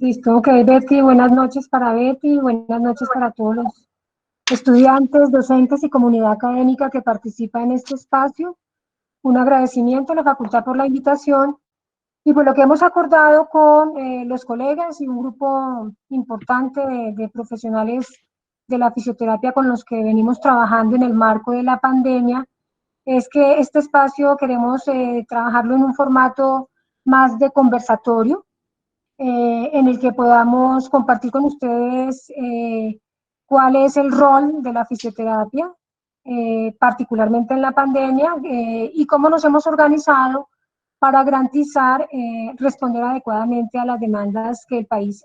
Listo, ok, Betty, buenas noches para Betty, buenas noches para todos los estudiantes, docentes y comunidad académica que participa en este espacio. Un agradecimiento a la facultad por la invitación y por lo que hemos acordado con los colegas y un grupo importante de profesionales de la fisioterapia con los que venimos trabajando en el marco de la pandemia, es que este espacio queremos trabajarlo en un formato más de conversatorio, en el que podamos compartir con ustedes cuál es el rol de la fisioterapia, particularmente en la pandemia, y cómo nos hemos organizado para garantizar responder adecuadamente a las demandas que el país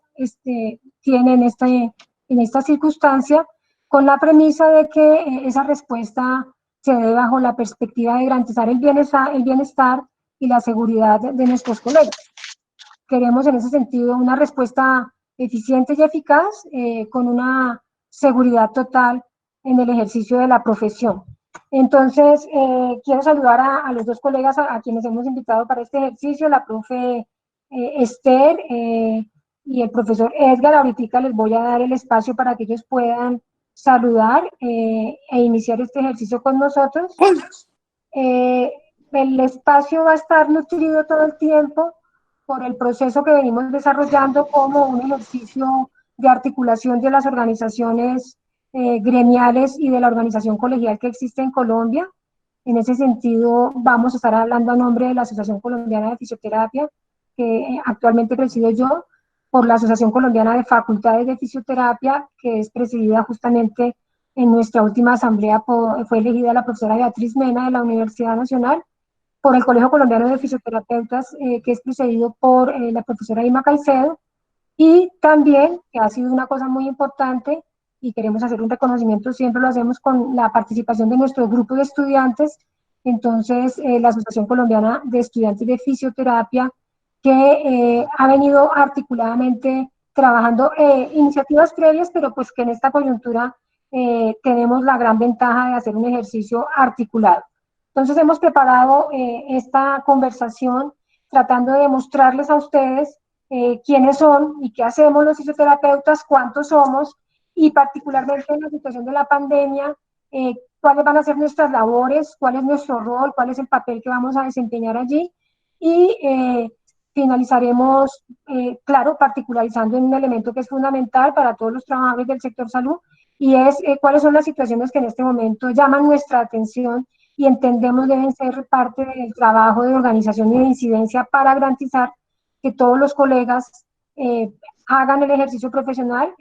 tiene en esta circunstancia, con la premisa de que esa respuesta se dé bajo la perspectiva de garantizar el bienestar y la seguridad de nuestros colegas. Queremos en ese sentido una respuesta eficiente y eficaz con una seguridad total en el ejercicio de la profesión. Entonces, quiero saludar a los dos colegas a quienes hemos invitado para este ejercicio, la profe Esther y el profesor Edgar. Ahorita les voy a dar el espacio para que ellos puedan saludar e iniciar este ejercicio con nosotros. El espacio va a estar nutrido todo el tiempo por el proceso que venimos desarrollando como un ejercicio de articulación de las organizaciones gremiales y de la organización colegial que existe en Colombia. En ese sentido, vamos a estar hablando a nombre de la Asociación Colombiana de Fisioterapia, que actualmente presido yo, por la Asociación Colombiana de Facultades de Fisioterapia, que es presidida justamente en nuestra última asamblea, fue elegida la profesora Beatriz Mena de la Universidad Nacional, por el Colegio Colombiano de Fisioterapeutas, que es precedido por la profesora Ima Caicedo, y también, que ha sido una cosa muy importante, y queremos hacer un reconocimiento, siempre lo hacemos con la participación de nuestro grupo de estudiantes, entonces la Asociación Colombiana de Estudiantes de Fisioterapia, que ha venido articuladamente trabajando iniciativas previas, pero pues que en esta coyuntura tenemos la gran ventaja de hacer un ejercicio articulado. Entonces hemos preparado esta conversación tratando de mostrarles a ustedes quiénes son y qué hacemos los fisioterapeutas, cuántos somos, y particularmente en la situación de la pandemia, cuáles van a ser nuestras labores, cuál es nuestro rol, cuál es el papel que vamos a desempeñar allí, y finalizaremos, claro, particularizando en un elemento que es fundamental para todos los trabajadores del sector salud, y es cuáles son las situaciones que en este momento llaman nuestra atención y entendemos deben ser parte del trabajo de organización y de incidencia para garantizar que todos los colegas hagan el ejercicio profesional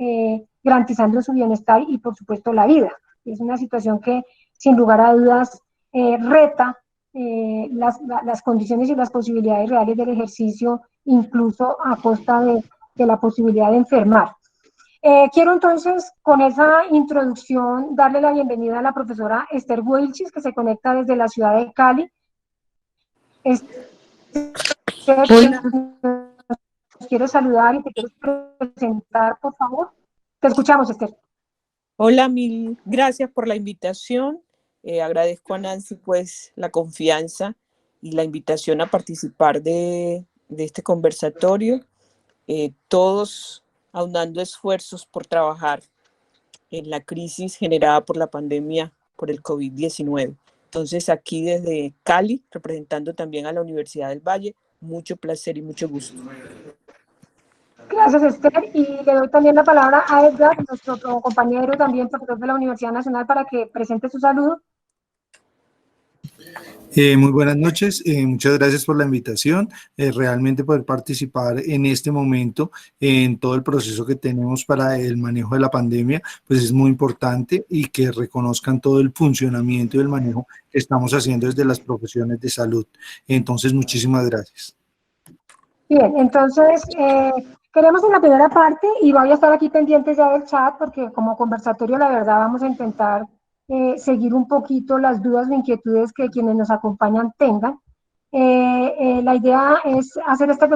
garantizando su bienestar y por supuesto la vida. Es una situación que sin lugar a dudas reta las condiciones y las posibilidades reales del ejercicio, incluso a costa de la posibilidad de enfermar. Quiero entonces, con esa introducción, darle la bienvenida a la profesora Esther Wilchis, que se conecta desde la ciudad de Cali. Esther, Hola, nos quieres saludar y te quieres presentar, por favor. Te escuchamos, Esther. hola, mil gracias por la invitación. Agradezco a Nancy pues la confianza y la invitación a participar de este conversatorio. Todos aunando esfuerzos por trabajar en la crisis generada por la pandemia por el COVID-19. Entonces aquí desde Cali, representando también a la Universidad del Valle, mucho placer y mucho gusto. Gracias, Esther. Y le doy también la palabra a Edgar, nuestro compañero también profesor de la Universidad Nacional, para que presente su saludo. Muy buenas noches, muchas gracias por la invitación. Realmente poder participar en este momento en todo el proceso que tenemos para el manejo de la pandemia, pues es muy importante, y que reconozcan todo el funcionamiento y el manejo que estamos haciendo desde las profesiones de salud. Entonces, muchísimas gracias. Bien, entonces queremos en la primera parte, y voy a estar aquí pendientes ya del chat, porque como conversatorio la verdad vamos a intentar seguir un poquito las dudas o inquietudes que quienes nos acompañan tengan. La idea es hacer esta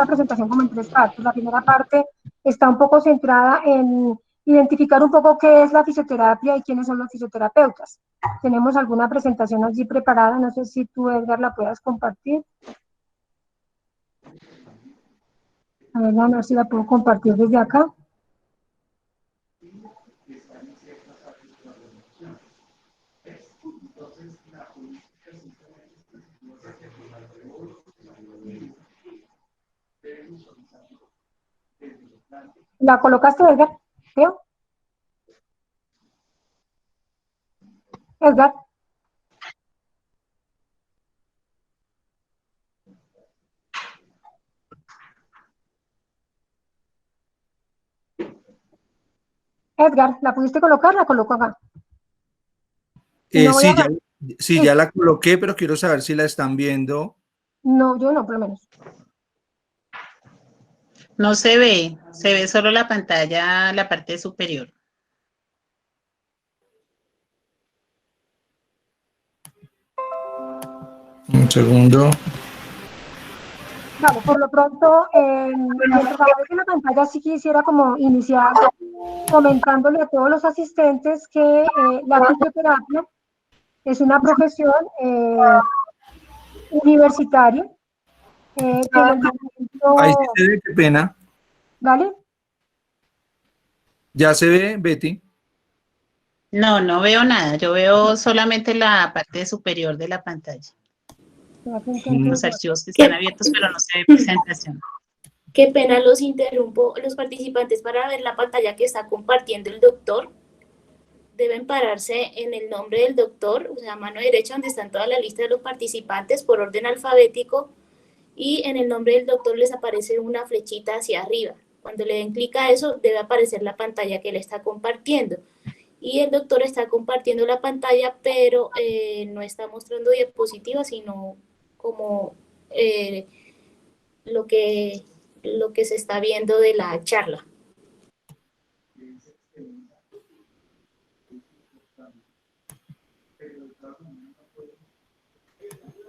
presentación como en tres partes. La primera parte está un poco centrada en identificar un poco qué es la fisioterapia y quiénes son los fisioterapeutas. Tenemos alguna presentación allí preparada, no sé si tú, Edgar, la puedas compartir. A ver si la puedo compartir desde acá. ¿La colocaste, Edgar? ¿Teo? Edgar. Edgar, ¿la pudiste colocar? La coloco acá. Y no voy a... Sí, ya la coloqué, pero quiero saber si la están viendo. No, yo no, por lo menos. No se ve solo la pantalla, la parte superior. Un segundo. Vale, por lo pronto, mientras aparece la pantalla, sí quisiera como iniciar comentándole a todos los asistentes que la fisioterapia es una profesión universitaria que en el momento... Ahí sí se ve, qué pena. ¿Vale? ¿Ya se ve, Betty? No, no veo nada. Yo veo solamente la parte superior de la pantalla. Los archivos que están abiertos, pero no se ve presentación. Qué pena, los interrumpo. Los participantes, para ver la pantalla que está compartiendo el doctor, deben pararse en el nombre del doctor, o sea, a mano derecha, donde están toda la lista de los participantes por orden alfabético, y en el nombre del doctor les aparece una flechita hacia arriba. Cuando le den clic a eso, debe aparecer la pantalla que le está compartiendo. Y el doctor está compartiendo la pantalla, pero no está mostrando diapositivas, sino como lo que se está viendo de la charla.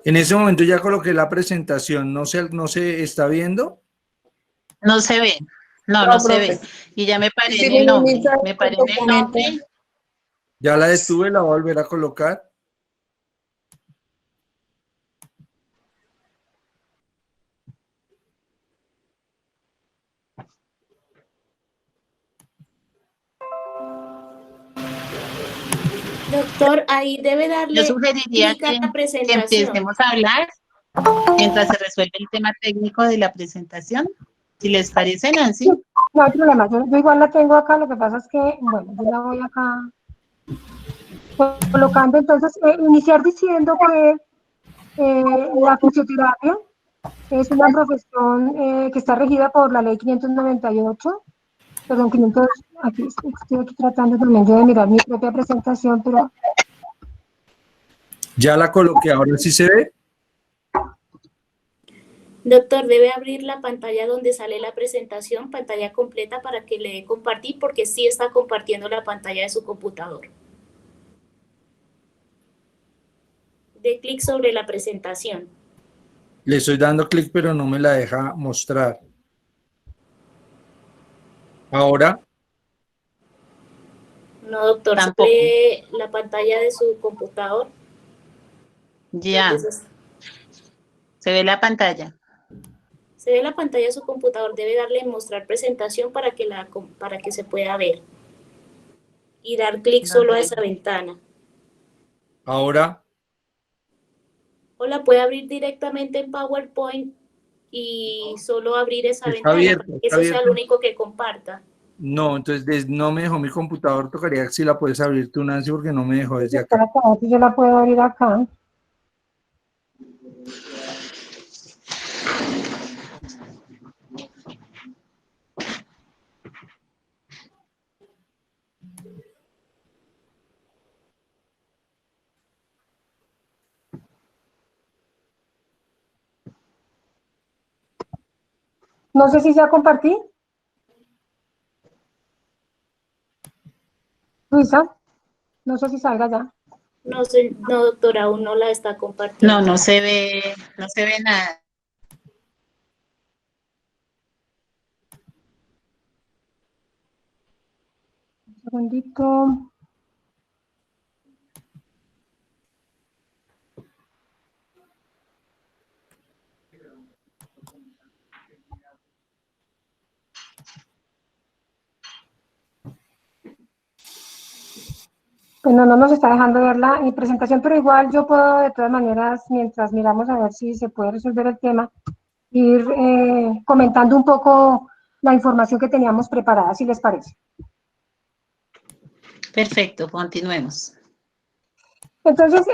En ese momento ya coloqué la presentación. ¿No se está viendo? No se ve. No se ve. Y ya me paré en el nombre. Me paré en el nombre. Ya la detuve, la voy a volver a colocar. Doctor, ahí debe darle Yo sugeriría clic a la que presentación. empecemos a hablar mientras se resuelve el tema técnico de la presentación. Si les parece, Nancy. No hay problema, yo igual la tengo acá, lo que pasa es que, bueno, yo la voy acá colocando, entonces, iniciar diciendo que la fisioterapia es una profesión que está regida por la ley 598, perdón, 500, aquí estoy aquí tratando también yo de mirar mi propia presentación, pero... Ya la coloqué, ahora sí se ve. Doctor, debe abrir la pantalla donde sale la presentación, pantalla completa, para que le dé compartir, porque sí está compartiendo la pantalla de su computador. Dé clic sobre la presentación. Le estoy dando clic, pero no me la deja mostrar. Ahora. No, doctor, Tampoco. sale la pantalla de su computador. Ya. Se ve la pantalla. Se ve la pantalla de su computador, debe darle mostrar presentación para que se pueda ver. Y dar clic solo a esa ventana. Ahora. O la puede abrir directamente en PowerPoint y solo abrir esa Está ventana, abierto, para que está eso sea abierto. lo único que comparta. No, entonces no me dejó mi computador. Tocaría que si la puedes abrir tú, Nancy, porque no me dejó desde acá. Espera, a ver si yo la puedo abrir acá. No sé si ya compartí. Luisa, no sé si salga ya. No sé, no, doctora, aún no la está compartiendo. No se ve nada. Un segundito. Pues no nos está dejando ver la presentación, pero igual yo puedo de todas maneras, mientras miramos a ver si se puede resolver el tema, ir comentando un poco la información que teníamos preparada, si les parece. Perfecto, continuemos. Entonces,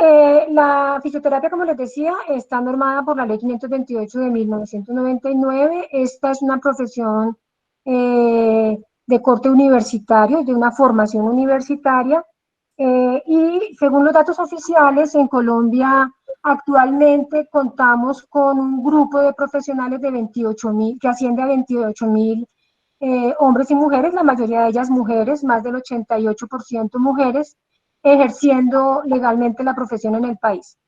la fisioterapia, como les decía, está normada por la Ley 528 de 1999. Esta es una profesión de corte universitario, de una formación universitaria. Y según los datos oficiales, en Colombia actualmente contamos con un grupo de profesionales de 28.000, que asciende a 28.000 hombres y mujeres, la mayoría de ellas mujeres, más del 88% mujeres, ejerciendo legalmente la profesión en el país.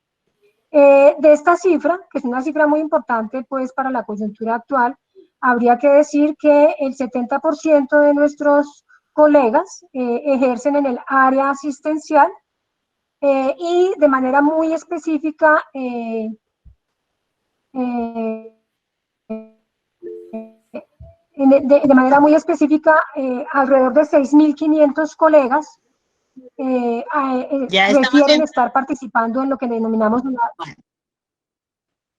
De esta cifra, que es una cifra muy importante pues para la coyuntura actual, habría que decir que el 70% de nuestros colegas ejercen en el área asistencial y de manera muy específica de manera muy específica, alrededor de 6.500 colegas Ya estamos refieren viendo. estar participando en lo que denominamos una...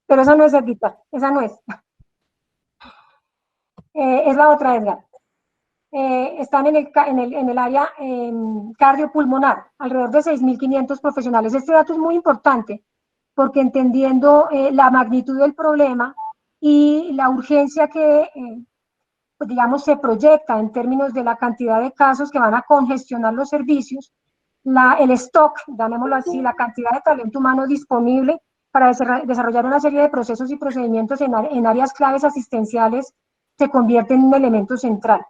Pero esa no es Edgar, esa no es. Es la otra, Edgar. Están en el área cardiopulmonar, alrededor de 6.500 profesionales. Este dato es muy importante porque entendiendo la magnitud del problema y la urgencia que, pues, digamos, se proyecta en términos de la cantidad de casos que van a congestionar los servicios, el stock, llamémoslo así, la cantidad de talento humano disponible para desarrollar una serie de procesos y procedimientos en áreas claves asistenciales se convierte en un elemento central.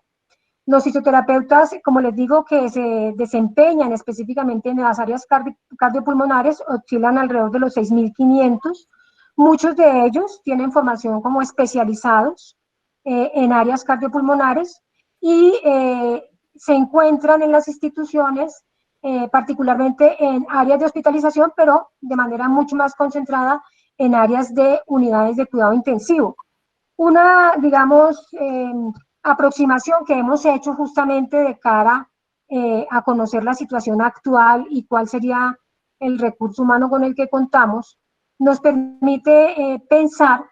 Los fisioterapeutas, como les digo, que se desempeñan específicamente en las áreas cardiopulmonares, oscilan alrededor de los 6.500. Muchos de ellos tienen formación como especializados en áreas cardiopulmonares y se encuentran en las instituciones, particularmente en áreas de hospitalización, pero de manera mucho más concentrada en áreas de unidades de cuidado intensivo. Una, digamos, aproximación que hemos hecho justamente de cara a conocer la situación actual y cuál sería el recurso humano con el que contamos, nos permite pensar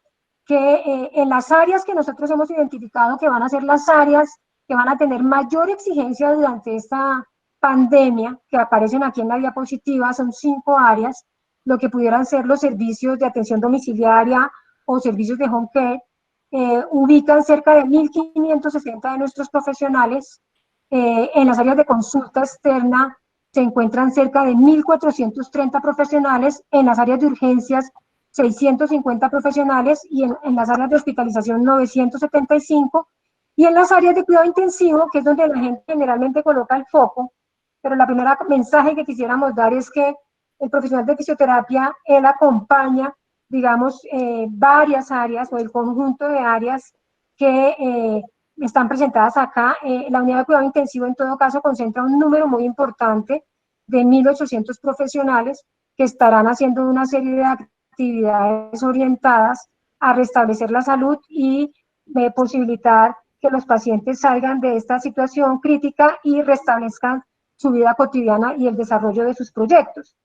que en las áreas que nosotros hemos identificado que van a ser las áreas que van a tener mayor exigencia durante esta pandemia, que aparecen aquí en la diapositiva, son 5 áreas, lo que pudieran ser los servicios de atención domiciliaria o servicios de home care, ubican cerca de 1.560 de nuestros profesionales. En las áreas de consulta externa se encuentran cerca de 1.430 profesionales, en las áreas de urgencias 650 profesionales y en las áreas de hospitalización 975 y en las áreas de cuidado intensivo, que es donde la gente generalmente coloca el foco, pero la primera mensaje que quisiéramos dar es que el profesional de fisioterapia, él acompaña, digamos, varias áreas o el conjunto de áreas que están presentadas acá. La unidad de cuidado intensivo en todo caso concentra un número muy importante de 1.800 profesionales que estarán haciendo una serie de actividades orientadas a restablecer la salud y posibilitar que los pacientes salgan de esta situación crítica y restablezcan su vida cotidiana y el desarrollo de sus proyectos.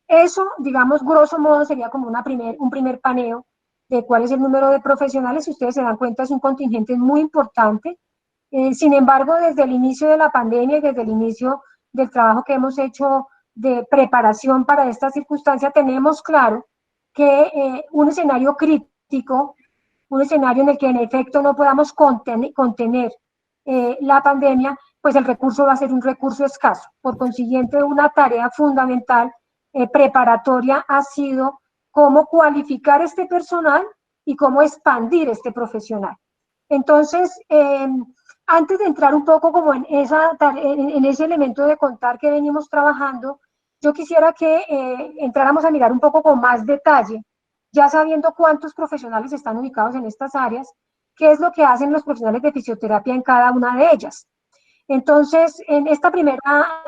Eso, digamos, grosso modo, sería como un primer paneo de cuál es el número de profesionales. Si ustedes se dan cuenta, es un contingente muy importante. Sin embargo, desde el inicio de la pandemia y desde el inicio del trabajo que hemos hecho de preparación para esta circunstancia, tenemos claro que un escenario crítico, un escenario en el que en efecto no podamos contener la pandemia, pues el recurso va a ser un recurso escaso. Por consiguiente, una tarea fundamental preparatoria ha sido cómo cualificar este personal y cómo expandir este profesional. Entonces, antes de entrar un poco como en ese elemento de contar que venimos trabajando, yo quisiera que entráramos a mirar un poco con más detalle, ya sabiendo cuántos profesionales están ubicados en estas áreas, qué es lo que hacen los profesionales de fisioterapia en cada una de ellas. Entonces, en esta primera,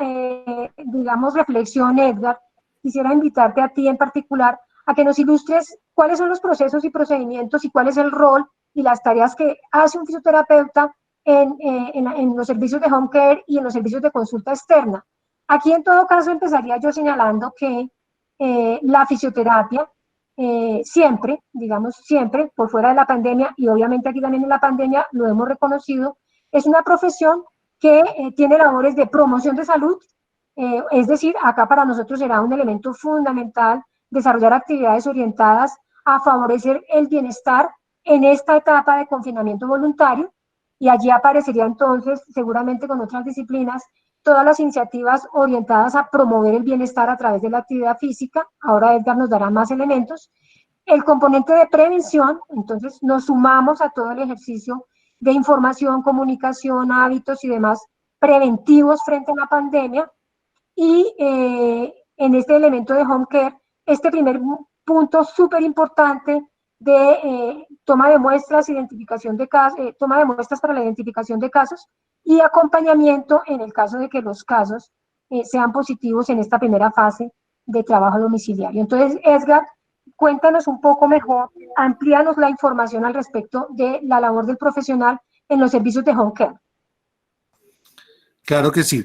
digamos, reflexión, Edgar, quisiera invitarte a ti en particular a que nos ilustres cuáles son los procesos y procedimientos y cuál es el rol y las tareas que hace un fisioterapeuta en los servicios de home care y en los servicios de consulta externa. Aquí en todo caso empezaría yo señalando que la fisioterapia siempre, digamos siempre, por fuera de la pandemia, y obviamente aquí también en la pandemia lo hemos reconocido, es una profesión que tiene labores de promoción de salud, es decir, acá para nosotros será un elemento fundamental desarrollar actividades orientadas a favorecer el bienestar en esta etapa de confinamiento voluntario, y allí aparecería entonces, seguramente con otras disciplinas, todas las iniciativas orientadas a promover el bienestar a través de la actividad física. Ahora Edgar nos dará más elementos. El componente de prevención, entonces nos sumamos a todo el ejercicio de información, comunicación, hábitos y demás preventivos frente a la pandemia. Y en este elemento de home care, este primer punto súper importante de toma de muestras, identificación de casos, toma de muestras para la identificación de casos y acompañamiento en el caso de que los casos sean positivos en esta primera fase de trabajo domiciliario. Entonces, Edgar, cuéntanos un poco mejor, amplíanos la información al respecto de la labor del profesional en los servicios de home care. Claro que sí.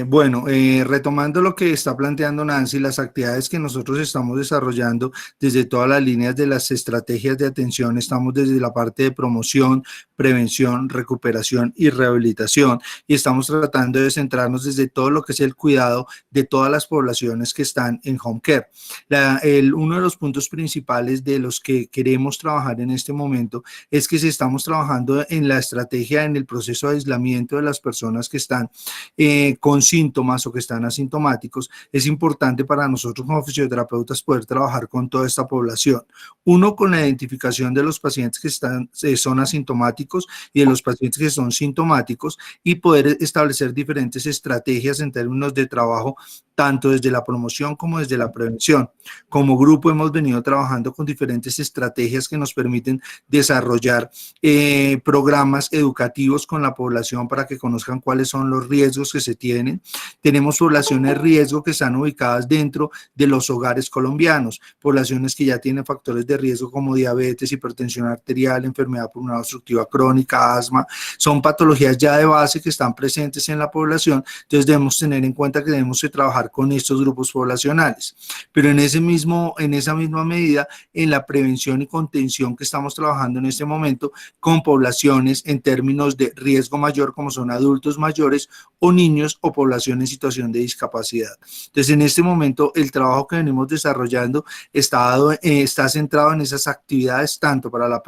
Bueno, retomando lo que está planteando Nancy, las actividades que nosotros estamos desarrollando desde todas las líneas de las estrategias de atención, estamos desde la parte de promoción, prevención, recuperación y rehabilitación, y estamos tratando de centrarnos desde todo lo que es el cuidado de todas las poblaciones que están en home care. Uno de los puntos principales de los que queremos trabajar en este momento es que si estamos trabajando en la estrategia, en el proceso de aislamiento de las personas que están con síntomas o que están asintomáticos, es importante para nosotros como fisioterapeutas poder trabajar con toda esta población. Uno, con la identificación de los pacientes que son asintomáticos y de los pacientes que son sintomáticos, y poder establecer diferentes estrategias en términos de trabajo, tanto desde la promoción como desde la prevención. Como grupo hemos venido trabajando con diferentes estrategias que nos permiten desarrollar programas educativos con la población para que conozcan cuáles son los riesgos que se tienen. Tenemos poblaciones de riesgo que están ubicadas dentro de los hogares colombianos, poblaciones que ya tienen factores de riesgo como diabetes, hipertensión arterial, enfermedad pulmonar obstructiva crónica, asma, son patologías ya de base que están presentes en la población. Entonces debemos tener en cuenta que debemos trabajar con estos grupos poblacionales, pero en esa misma medida, en la prevención y contención que estamos trabajando en este momento con poblaciones en términos de riesgo mayor, como son adultos mayores o niños o población en situación de discapacidad. Entonces, en este momento, el trabajo que venimos desarrollando está centrado en esas actividades, tanto para la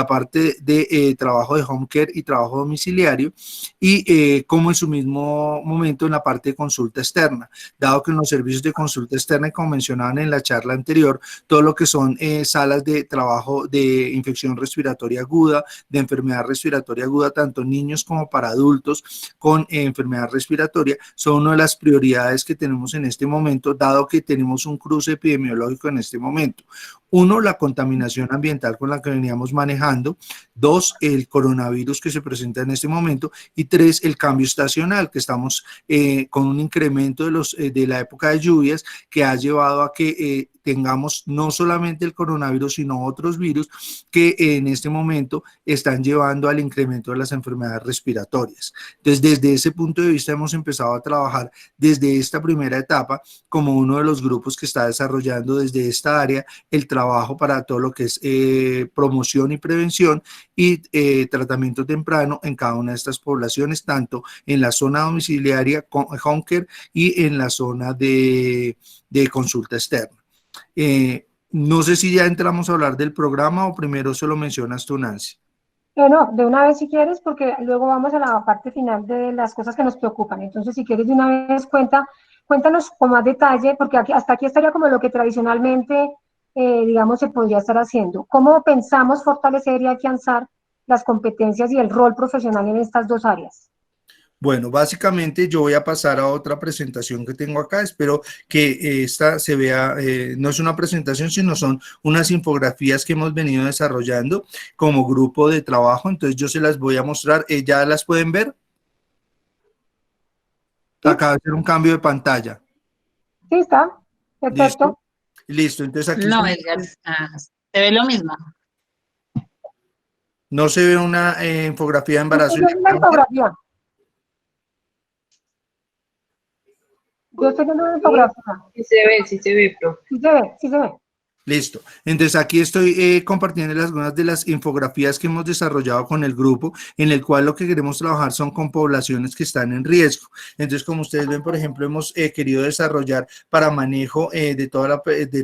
parte de trabajo de home care y trabajo domiciliario, y como en su mismo momento en la parte de consulta externa, dado que en los servicios de consulta externa, como mencionaban en la charla anterior, todo lo que son salas de trabajo de infección respiratoria aguda, de enfermedad respiratoria aguda, tanto niños como para adultos con enfermedad respiratoria, son una de las prioridades que tenemos en este momento, dado que tenemos un cruce epidemiológico en este momento. Uno, la contaminación ambiental con la que veníamos manejando. Dos, el coronavirus que se presenta en este momento. Y tres, el cambio estacional, que estamos con un incremento de la época de lluvias que ha llevado a que tengamos no solamente el coronavirus, sino otros virus que en este momento están llevando al incremento de las enfermedades respiratorias. Entonces, desde ese punto de vista hemos empezado a trabajar desde esta primera etapa como uno de los grupos que está desarrollando desde esta área el trabajo para todo lo que es promoción y prevención y tratamiento temprano en cada una de estas poblaciones, tanto en la zona domiciliaria con home care y en la zona de consulta externa. No sé si ya entramos a hablar del programa o primero se lo mencionas tú, Nancy. No, de una vez si quieres, porque luego vamos a la parte final de las cosas que nos preocupan. Entonces, si quieres de una vez cuéntanos con más detalle, porque hasta aquí estaría como lo que tradicionalmente, digamos, se podría estar haciendo. ¿Cómo pensamos fortalecer y afianzar las competencias y el rol profesional en estas dos áreas? Bueno, básicamente yo voy a pasar a otra presentación que tengo acá. Espero que esta se vea, no es una presentación, sino son unas infografías que hemos venido desarrollando como grupo de trabajo. Entonces yo se las voy a mostrar. ¿Ya las pueden ver? ¿Sí? Acaba de hacer un cambio de pantalla. Sí, está. Perfecto. Listo. Entonces aquí no, Edgar, se ve lo mismo. no se ve una infografía de embarazo. Es una infografía. Yo estoy viendo una infografía. Sí se ve, profe. Sí se ve. Listo. Entonces aquí estoy compartiendo algunas de las infografías que hemos desarrollado con el grupo, en el cual lo que queremos trabajar son con poblaciones que están en riesgo. Entonces, como ustedes ven, por ejemplo, hemos querido desarrollar para manejo de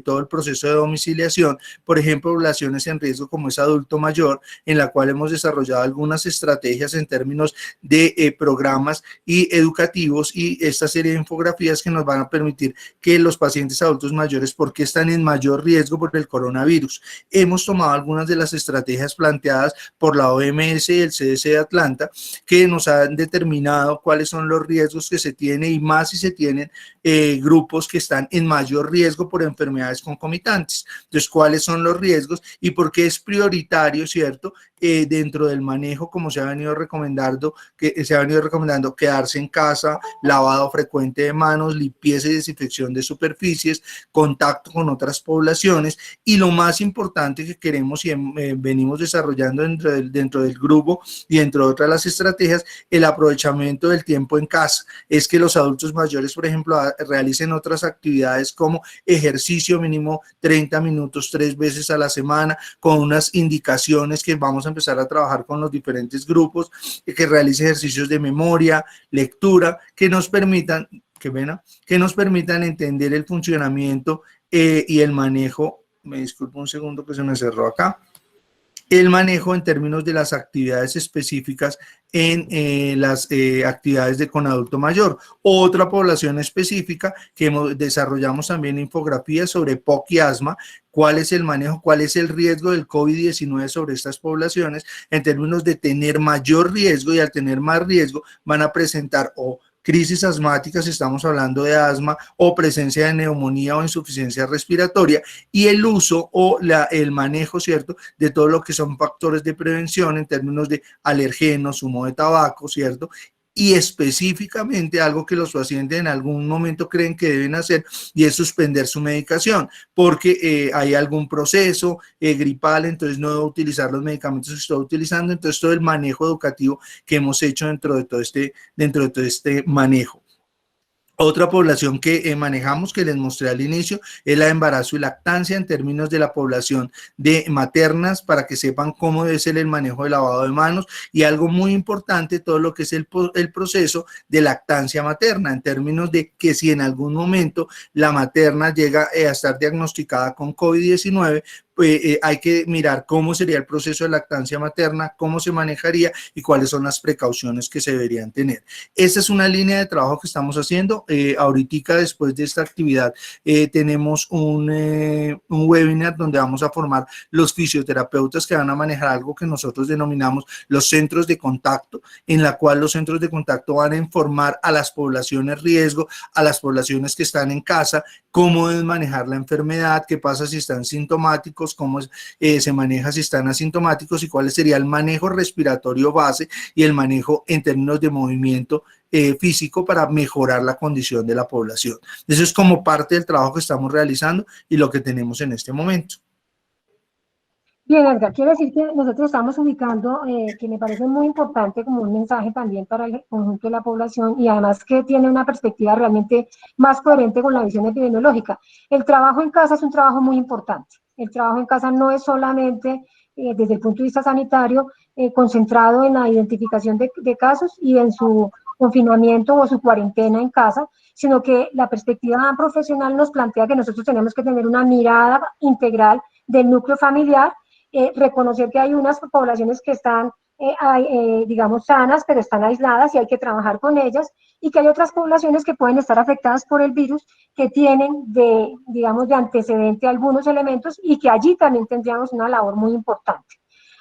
todo el proceso de domiciliación, por ejemplo, poblaciones en riesgo como es adulto mayor, en la cual hemos desarrollado algunas estrategias en términos de programas y educativos y esta serie de infografías que nos van a permitir que los pacientes adultos mayores, ¿por qué están en mayor riesgo por el coronavirus? Hemos tomado algunas de las estrategias planteadas por la OMS y el CDC de Atlanta que nos han determinado cuáles son los riesgos que se tienen y más si se tienen grupos que están en mayor riesgo por enfermedades concomitantes. Entonces, ¿cuáles son los riesgos y por qué es prioritario, cierto? Dentro del manejo, como se ha venido recomendando, quedarse en casa, lavado frecuente de manos, limpieza y desinfección de superficies, contacto con otras poblaciones y lo más importante que queremos y venimos desarrollando dentro del grupo y dentro de otras las estrategias, el aprovechamiento del tiempo en casa. Es que los adultos mayores, por ejemplo, realicen otras actividades como ejercicio mínimo 30 minutos 3 veces a la semana, con unas indicaciones que vamos a empezar a trabajar con los diferentes grupos, que realice ejercicios de memoria, lectura, que nos permitan entender el funcionamiento y el manejo. Me disculpo un segundo que se me cerró acá. El manejo en términos de las actividades específicas en las actividades con adulto mayor. Otra población específica que desarrollamos también infografías sobre POC y asma, cuál es el manejo, cuál es el riesgo del COVID-19 sobre estas poblaciones en términos de tener mayor riesgo y al tener más riesgo van a presentar crisis asmáticas, estamos hablando de asma, o presencia de neumonía o insuficiencia respiratoria, y el uso o el manejo, ¿cierto?, de todo lo que son factores de prevención en términos de alergenos, humo de tabaco, ¿cierto?, y específicamente algo que los pacientes en algún momento creen que deben hacer y es suspender su medicación porque hay algún proceso gripal, entonces no debo utilizar los medicamentos que estoy utilizando. Entonces todo el manejo educativo que hemos hecho dentro de todo este manejo. Otra población que manejamos, que les mostré al inicio, es la de embarazo y lactancia en términos de la población de maternas, para que sepan cómo debe ser el manejo de lavado de manos y algo muy importante, todo lo que es el proceso de lactancia materna, en términos de que si en algún momento la materna llega a estar diagnosticada con COVID-19, hay que mirar cómo sería el proceso de lactancia materna, cómo se manejaría y cuáles son las precauciones que se deberían tener. Esta es una línea de trabajo que estamos haciendo. Ahorita, después de esta actividad, tenemos un webinar donde vamos a formar los fisioterapeutas que van a manejar algo que nosotros denominamos los centros de contacto, en la cual los centros de contacto van a informar a las poblaciones riesgo, a las poblaciones que están en casa, cómo deben manejar la enfermedad, qué pasa si están sintomáticos, cómo se maneja si están asintomáticos y cuál sería el manejo respiratorio base y el manejo en términos de movimiento físico para mejorar la condición de la población. Eso es como parte del trabajo que estamos realizando y lo que tenemos en este momento. Bien, Edgar, quiero decir que nosotros estamos ubicando, que me parece muy importante como un mensaje también para el conjunto de la población y además que tiene una perspectiva realmente más coherente con la visión epidemiológica. El trabajo en casa es un trabajo muy importante. El trabajo en casa no es solamente desde el punto de vista sanitario concentrado en la identificación de casos y en su confinamiento o su cuarentena en casa, sino que la perspectiva profesional nos plantea que nosotros tenemos que tener una mirada integral del núcleo familiar, reconocer que hay unas poblaciones que están, digamos, sanas, pero están aisladas y hay que trabajar con ellas, y que hay otras poblaciones que pueden estar afectadas por el virus, que tienen digamos, de antecedente algunos elementos y que allí también tendríamos una labor muy importante.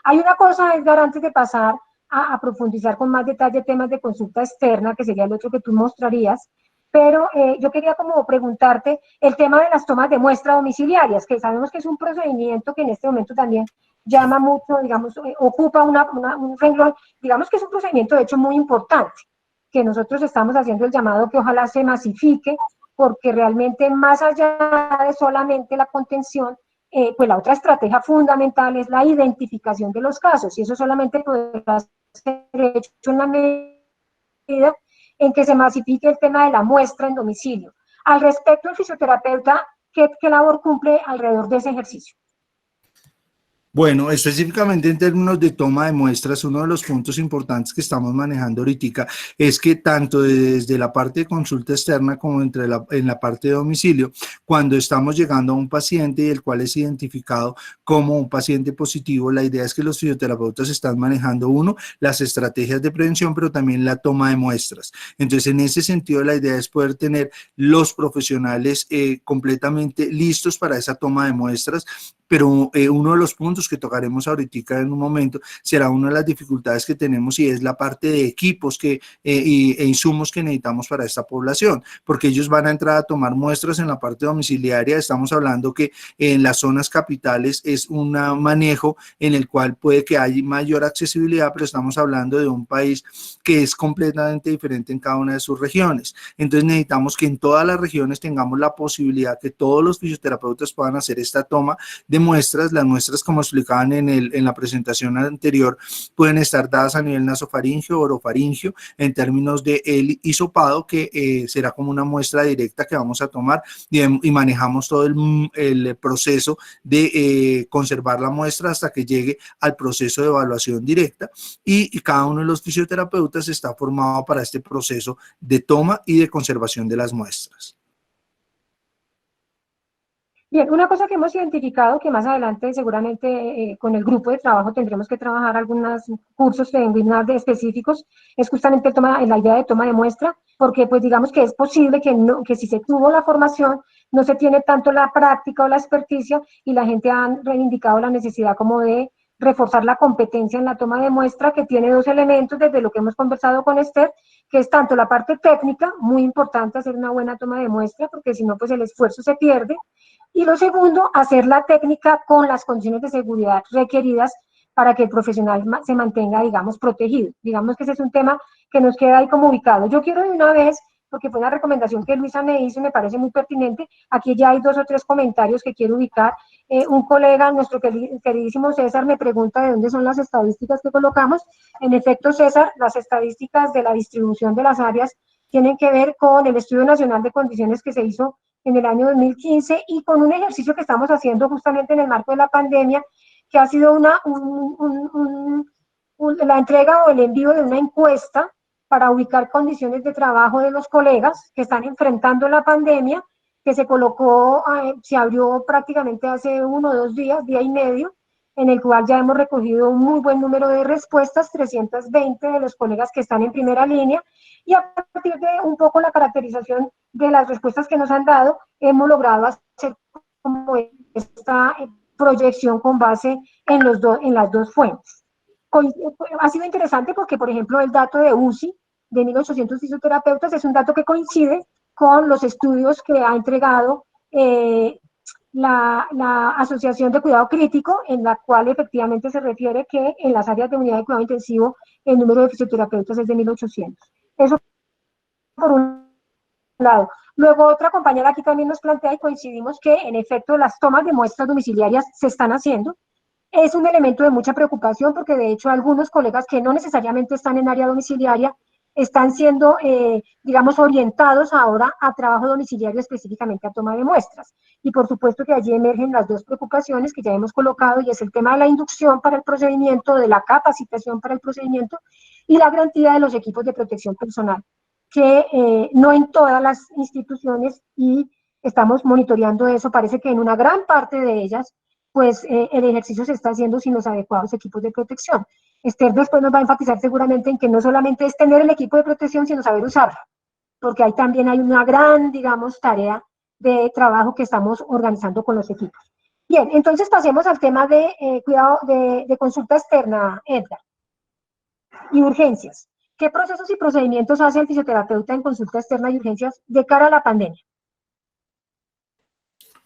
Hay una cosa, Edgar, antes de pasar a profundizar con más detalle temas de consulta externa, que sería el otro que tú mostrarías, pero yo quería como preguntarte el tema de las tomas de muestra domiciliarias, que sabemos que es un procedimiento que en este momento también llama mucho, digamos, ocupa un renglón, digamos que es un procedimiento de hecho muy importante, que nosotros estamos haciendo el llamado que ojalá se masifique, porque realmente más allá de solamente la contención, pues la otra estrategia fundamental es la identificación de los casos, y eso solamente podrá ser hecho en la medida en que se masifique el tema de la muestra en domicilio. Al respecto, el fisioterapeuta, ¿qué labor cumple alrededor de ese ejercicio? Bueno, específicamente en términos de toma de muestras, uno de los puntos importantes que estamos manejando ahorita es que tanto desde la parte de consulta externa como en la parte de domicilio, cuando estamos llegando a un paciente y el cual es identificado como un paciente positivo, la idea es que los fisioterapeutas están manejando, uno, las estrategias de prevención, pero también la toma de muestras. Entonces, en ese sentido, la idea es poder tener los profesionales completamente listos para esa toma de muestras, pero uno de los puntos que tocaremos ahorita en un momento será una de las dificultades que tenemos y es la parte de equipos e insumos que necesitamos para esta población, porque ellos van a entrar a tomar muestras en la parte domiciliaria. Estamos hablando que en las zonas capitales es un manejo en el cual puede que haya mayor accesibilidad, pero estamos hablando de un país que es completamente diferente en cada una de sus regiones. Entonces necesitamos que en todas las regiones tengamos la posibilidad que todos los fisioterapeutas puedan hacer esta toma de muestras. Las muestras, como explicaban en la presentación anterior, pueden estar dadas a nivel nasofaringio o orofaringio en términos de el hisopado, que será como una muestra directa que vamos a tomar y manejamos todo el proceso de conservar la muestra hasta que llegue al proceso de evaluación directa, y cada uno de los fisioterapeutas está formado para este proceso de toma y de conservación de las muestras. Bien, una cosa que hemos identificado, que más adelante seguramente con el grupo de trabajo tendremos que trabajar algunos cursos de webinars específicos, es justamente la idea de toma de muestra, porque pues digamos que es posible que si se tuvo la formación, no se tiene tanto la práctica o la experticia, y la gente ha reivindicado la necesidad como de reforzar la competencia en la toma de muestra, que tiene dos elementos desde lo que hemos conversado con Esther, que es tanto la parte técnica, muy importante hacer una buena toma de muestra, porque si no, pues el esfuerzo se pierde, y lo segundo, hacer la técnica con las condiciones de seguridad requeridas para que el profesional se mantenga, digamos, protegido. Digamos que ese es un tema que nos queda ahí como ubicado. Yo quiero de una vez, porque fue una recomendación que Luisa me hizo y me parece muy pertinente, aquí ya hay 2 o 3 comentarios que quiero ubicar. Un colega, nuestro queridísimo César, me pregunta de dónde son las estadísticas que colocamos. En efecto, César, las estadísticas de la distribución de las áreas tienen que ver con el Estudio Nacional de Condiciones que se hizo en el año 2015 y con un ejercicio que estamos haciendo justamente en el marco de la pandemia, que ha sido la entrega o el envío de una encuesta para ubicar condiciones de trabajo de los colegas que están enfrentando la pandemia, que se colocó, se abrió prácticamente hace 1 o 2 días, día y medio, en el cual ya hemos recogido un muy buen número de respuestas, 320 de los colegas que están en primera línea, y a partir de un poco la caracterización de las respuestas que nos han dado, hemos logrado hacer como esta proyección con base en las dos fuentes. Ha sido interesante porque, por ejemplo, el dato de UCI, de 1.800 fisioterapeutas, es un dato que coincide con los estudios que ha entregado la Asociación de Cuidado Crítico, en la cual efectivamente se refiere que en las áreas de unidad de cuidado intensivo el número de fisioterapeutas es de 1.800. Eso por un lado. Luego otra compañera aquí también nos plantea y coincidimos que en efecto las tomas de muestras domiciliarias se están haciendo. Es un elemento de mucha preocupación porque de hecho algunos colegas que no necesariamente están en área domiciliaria están siendo, digamos, orientados ahora a trabajo domiciliario, específicamente a toma de muestras. Y por supuesto que allí emergen las 2 preocupaciones que ya hemos colocado, y es el tema de la inducción para el procedimiento, de la capacitación para el procedimiento y la garantía de los equipos de protección personal, que no en todas las instituciones, y estamos monitoreando eso, parece que en una gran parte de ellas, pues el ejercicio se está haciendo sin los adecuados equipos de protección. Esther después nos va a enfatizar seguramente en que no solamente es tener el equipo de protección, sino saber usarlo, porque ahí también hay una gran, digamos, tarea de trabajo que estamos organizando con los equipos. Bien, entonces pasemos al tema de cuidado, de consulta externa, Edgar, y urgencias. ¿Qué procesos y procedimientos hace el fisioterapeuta en consulta externa y urgencias de cara a la pandemia?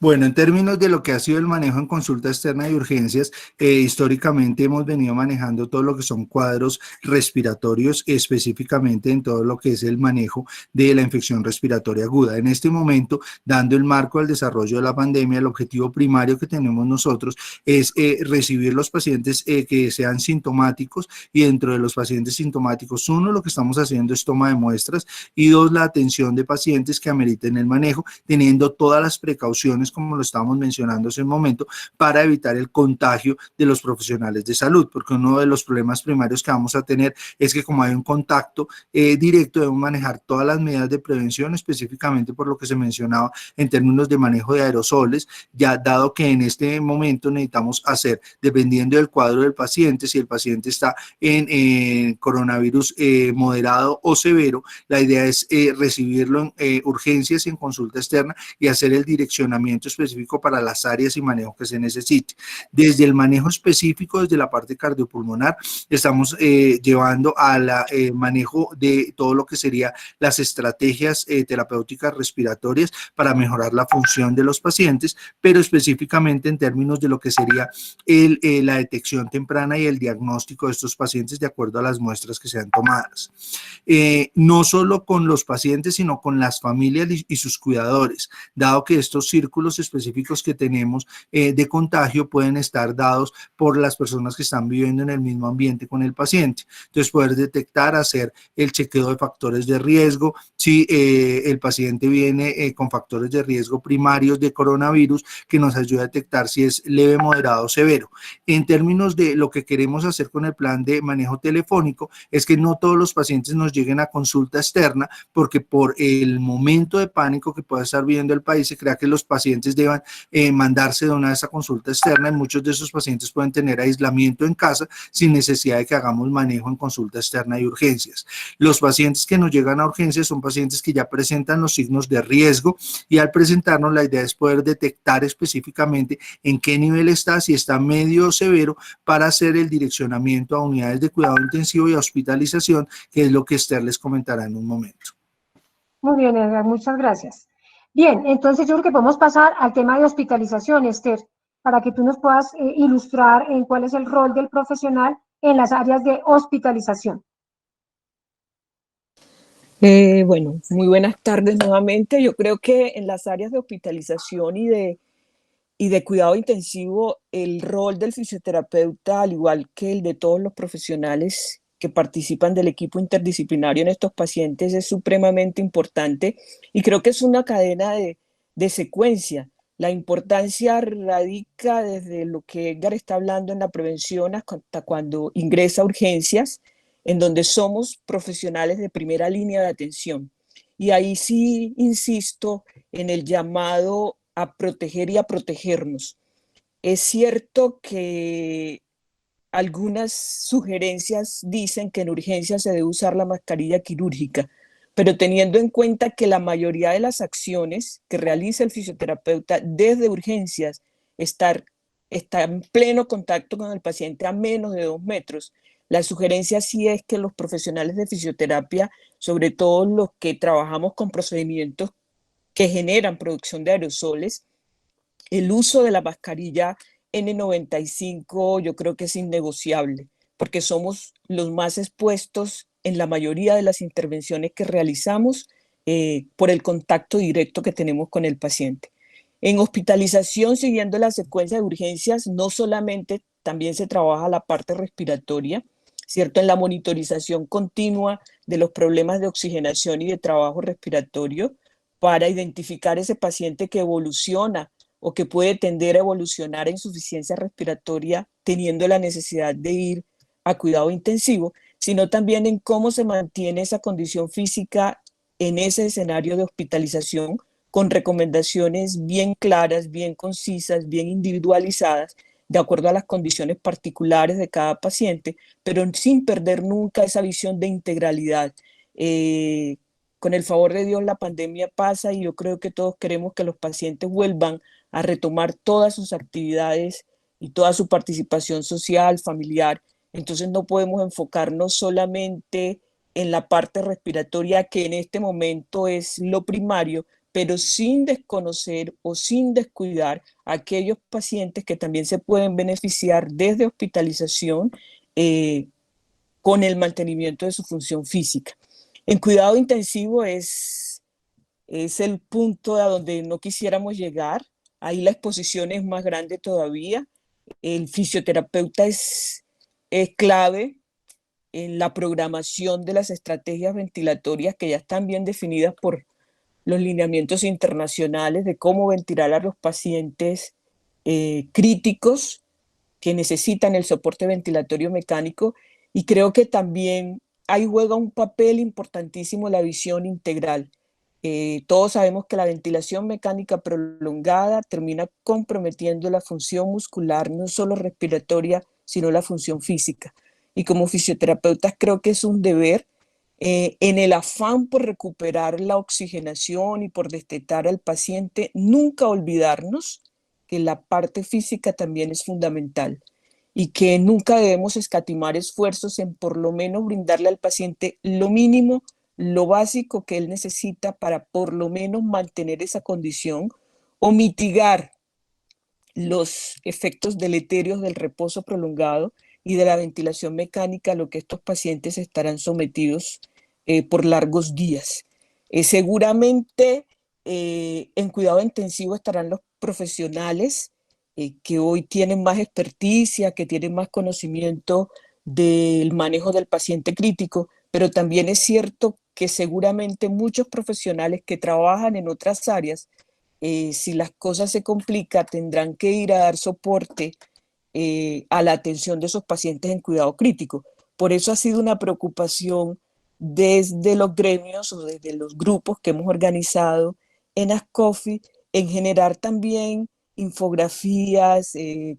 Bueno, en términos de lo que ha sido el manejo en consulta externa de urgencias, históricamente hemos venido manejando todo lo que son cuadros respiratorios, específicamente en todo lo que es el manejo de la infección respiratoria aguda. En este momento, dando el marco al desarrollo de la pandemia, el objetivo primario que tenemos nosotros es recibir los pacientes que sean sintomáticos, y dentro de los pacientes sintomáticos, uno, lo que estamos haciendo es toma de muestras, y dos, la atención de pacientes que ameriten el manejo, teniendo todas las precauciones, como lo estábamos mencionando hace un momento, para evitar el contagio de los profesionales de salud, porque uno de los problemas primarios que vamos a tener es que como hay un contacto directo, debemos manejar todas las medidas de prevención, específicamente por lo que se mencionaba en términos de manejo de aerosoles, ya dado que en este momento necesitamos hacer, dependiendo del cuadro del paciente, si el paciente está en coronavirus moderado o severo, la idea es recibirlo en urgencias y en consulta externa y hacer el direccionamiento específico para las áreas y manejo que se necesite. Desde el manejo específico, desde la parte cardiopulmonar, estamos llevando al manejo de todo lo que sería las estrategias terapéuticas respiratorias para mejorar la función de los pacientes, pero específicamente en términos de lo que sería la detección temprana y el diagnóstico de estos pacientes de acuerdo a las muestras que sean tomadas. No solo con los pacientes, sino con las familias y sus cuidadores, dado que estos círculos específicos que tenemos de contagio pueden estar dados por las personas que están viviendo en el mismo ambiente con el paciente. Entonces, poder detectar, hacer el chequeo de factores de riesgo, si el paciente viene con factores de riesgo primarios de coronavirus, que nos ayuda a detectar si es leve, moderado o severo. En términos de lo que queremos hacer con el plan de manejo telefónico, es que no todos los pacientes nos lleguen a consulta externa, porque por el momento de pánico que puede estar viviendo el país, se crea que los pacientes deban mandarse de una vez a consulta externa, y muchos de esos pacientes pueden tener aislamiento en casa sin necesidad de que hagamos manejo en consulta externa y urgencias. Los pacientes que nos llegan a urgencias son pacientes que ya presentan los signos de riesgo, y al presentarnos la idea es poder detectar específicamente en qué nivel está, si está medio o severo, para hacer el direccionamiento a unidades de cuidado intensivo y a hospitalización, que es lo que Esther les comentará en un momento. Muy bien, Edgar, muchas gracias. Bien, entonces yo creo que podemos pasar al tema de hospitalización, Esther, para que tú nos puedas ilustrar en cuál es el rol del profesional en las áreas de hospitalización. Bueno, muy buenas tardes nuevamente. Yo creo que en las áreas de hospitalización y de cuidado intensivo, el rol del fisioterapeuta, al igual que el de todos los profesionales que participan del equipo interdisciplinario en estos pacientes, es supremamente importante, y creo que es una cadena de secuencia. La importancia radica desde lo que Edgar está hablando en la prevención hasta cuando ingresa a urgencias, en donde somos profesionales de primera línea de atención. Y ahí sí insisto en el llamado a proteger y a protegernos. Es cierto que algunas sugerencias dicen que en urgencias se debe usar la mascarilla quirúrgica, pero teniendo en cuenta que la mayoría de las acciones que realiza el fisioterapeuta desde urgencias está en pleno contacto con el paciente a menos de 2 metros, la sugerencia sí es que los profesionales de fisioterapia, sobre todo los que trabajamos con procedimientos que generan producción de aerosoles, el uso de la mascarilla N95 yo creo que es innegociable, porque somos los más expuestos en la mayoría de las intervenciones que realizamos por el contacto directo que tenemos con el paciente. En hospitalización, siguiendo la secuencia de urgencias, no solamente también se trabaja la parte respiratoria, ¿cierto? En la monitorización continua de los problemas de oxigenación y de trabajo respiratorio, para identificar ese paciente que evoluciona o que puede tender a evolucionar a insuficiencia respiratoria teniendo la necesidad de ir a cuidado intensivo, sino también en cómo se mantiene esa condición física en ese escenario de hospitalización, con recomendaciones bien claras, bien concisas, bien individualizadas, de acuerdo a las condiciones particulares de cada paciente, pero sin perder nunca esa visión de integralidad. Con el favor de Dios, la pandemia pasa y yo creo que todos queremos que los pacientes vuelvan a retomar todas sus actividades y toda su participación social, familiar. Entonces no podemos enfocarnos solamente en la parte respiratoria, que en este momento es lo primario, pero sin desconocer o sin descuidar a aquellos pacientes que también se pueden beneficiar desde hospitalización con el mantenimiento de su función física. En cuidado intensivo es el punto a donde no quisiéramos llegar. Ahí la exposición es más grande todavía. El fisioterapeuta es clave en la programación de las estrategias ventilatorias que ya están bien definidas por los lineamientos internacionales de cómo ventilar a los pacientes críticos que necesitan el soporte ventilatorio mecánico, y creo que también ahí juega un papel importantísimo la visión integral. Todos sabemos que la ventilación mecánica prolongada termina comprometiendo la función muscular, no solo respiratoria, sino la función física. Y como fisioterapeutas creo que es un deber, en el afán por recuperar la oxigenación y por destetar al paciente, nunca olvidarnos que la parte física también es fundamental y que nunca debemos escatimar esfuerzos en por lo menos brindarle al paciente lo mínimo, lo básico que él necesita para por lo menos mantener esa condición o mitigar los efectos deleterios del reposo prolongado y de la ventilación mecánica a lo que estos pacientes estarán sometidos por largos días. Seguramente en cuidado intensivo estarán los profesionales que hoy tienen más experticia, que tienen más conocimiento del manejo del paciente crítico, pero también es cierto que seguramente muchos profesionales que trabajan en otras áreas, si las cosas se complican, tendrán que ir a dar soporte a la atención de esos pacientes en cuidado crítico. Por eso ha sido una preocupación desde los gremios o desde los grupos que hemos organizado en ASCOFI en generar también infografías,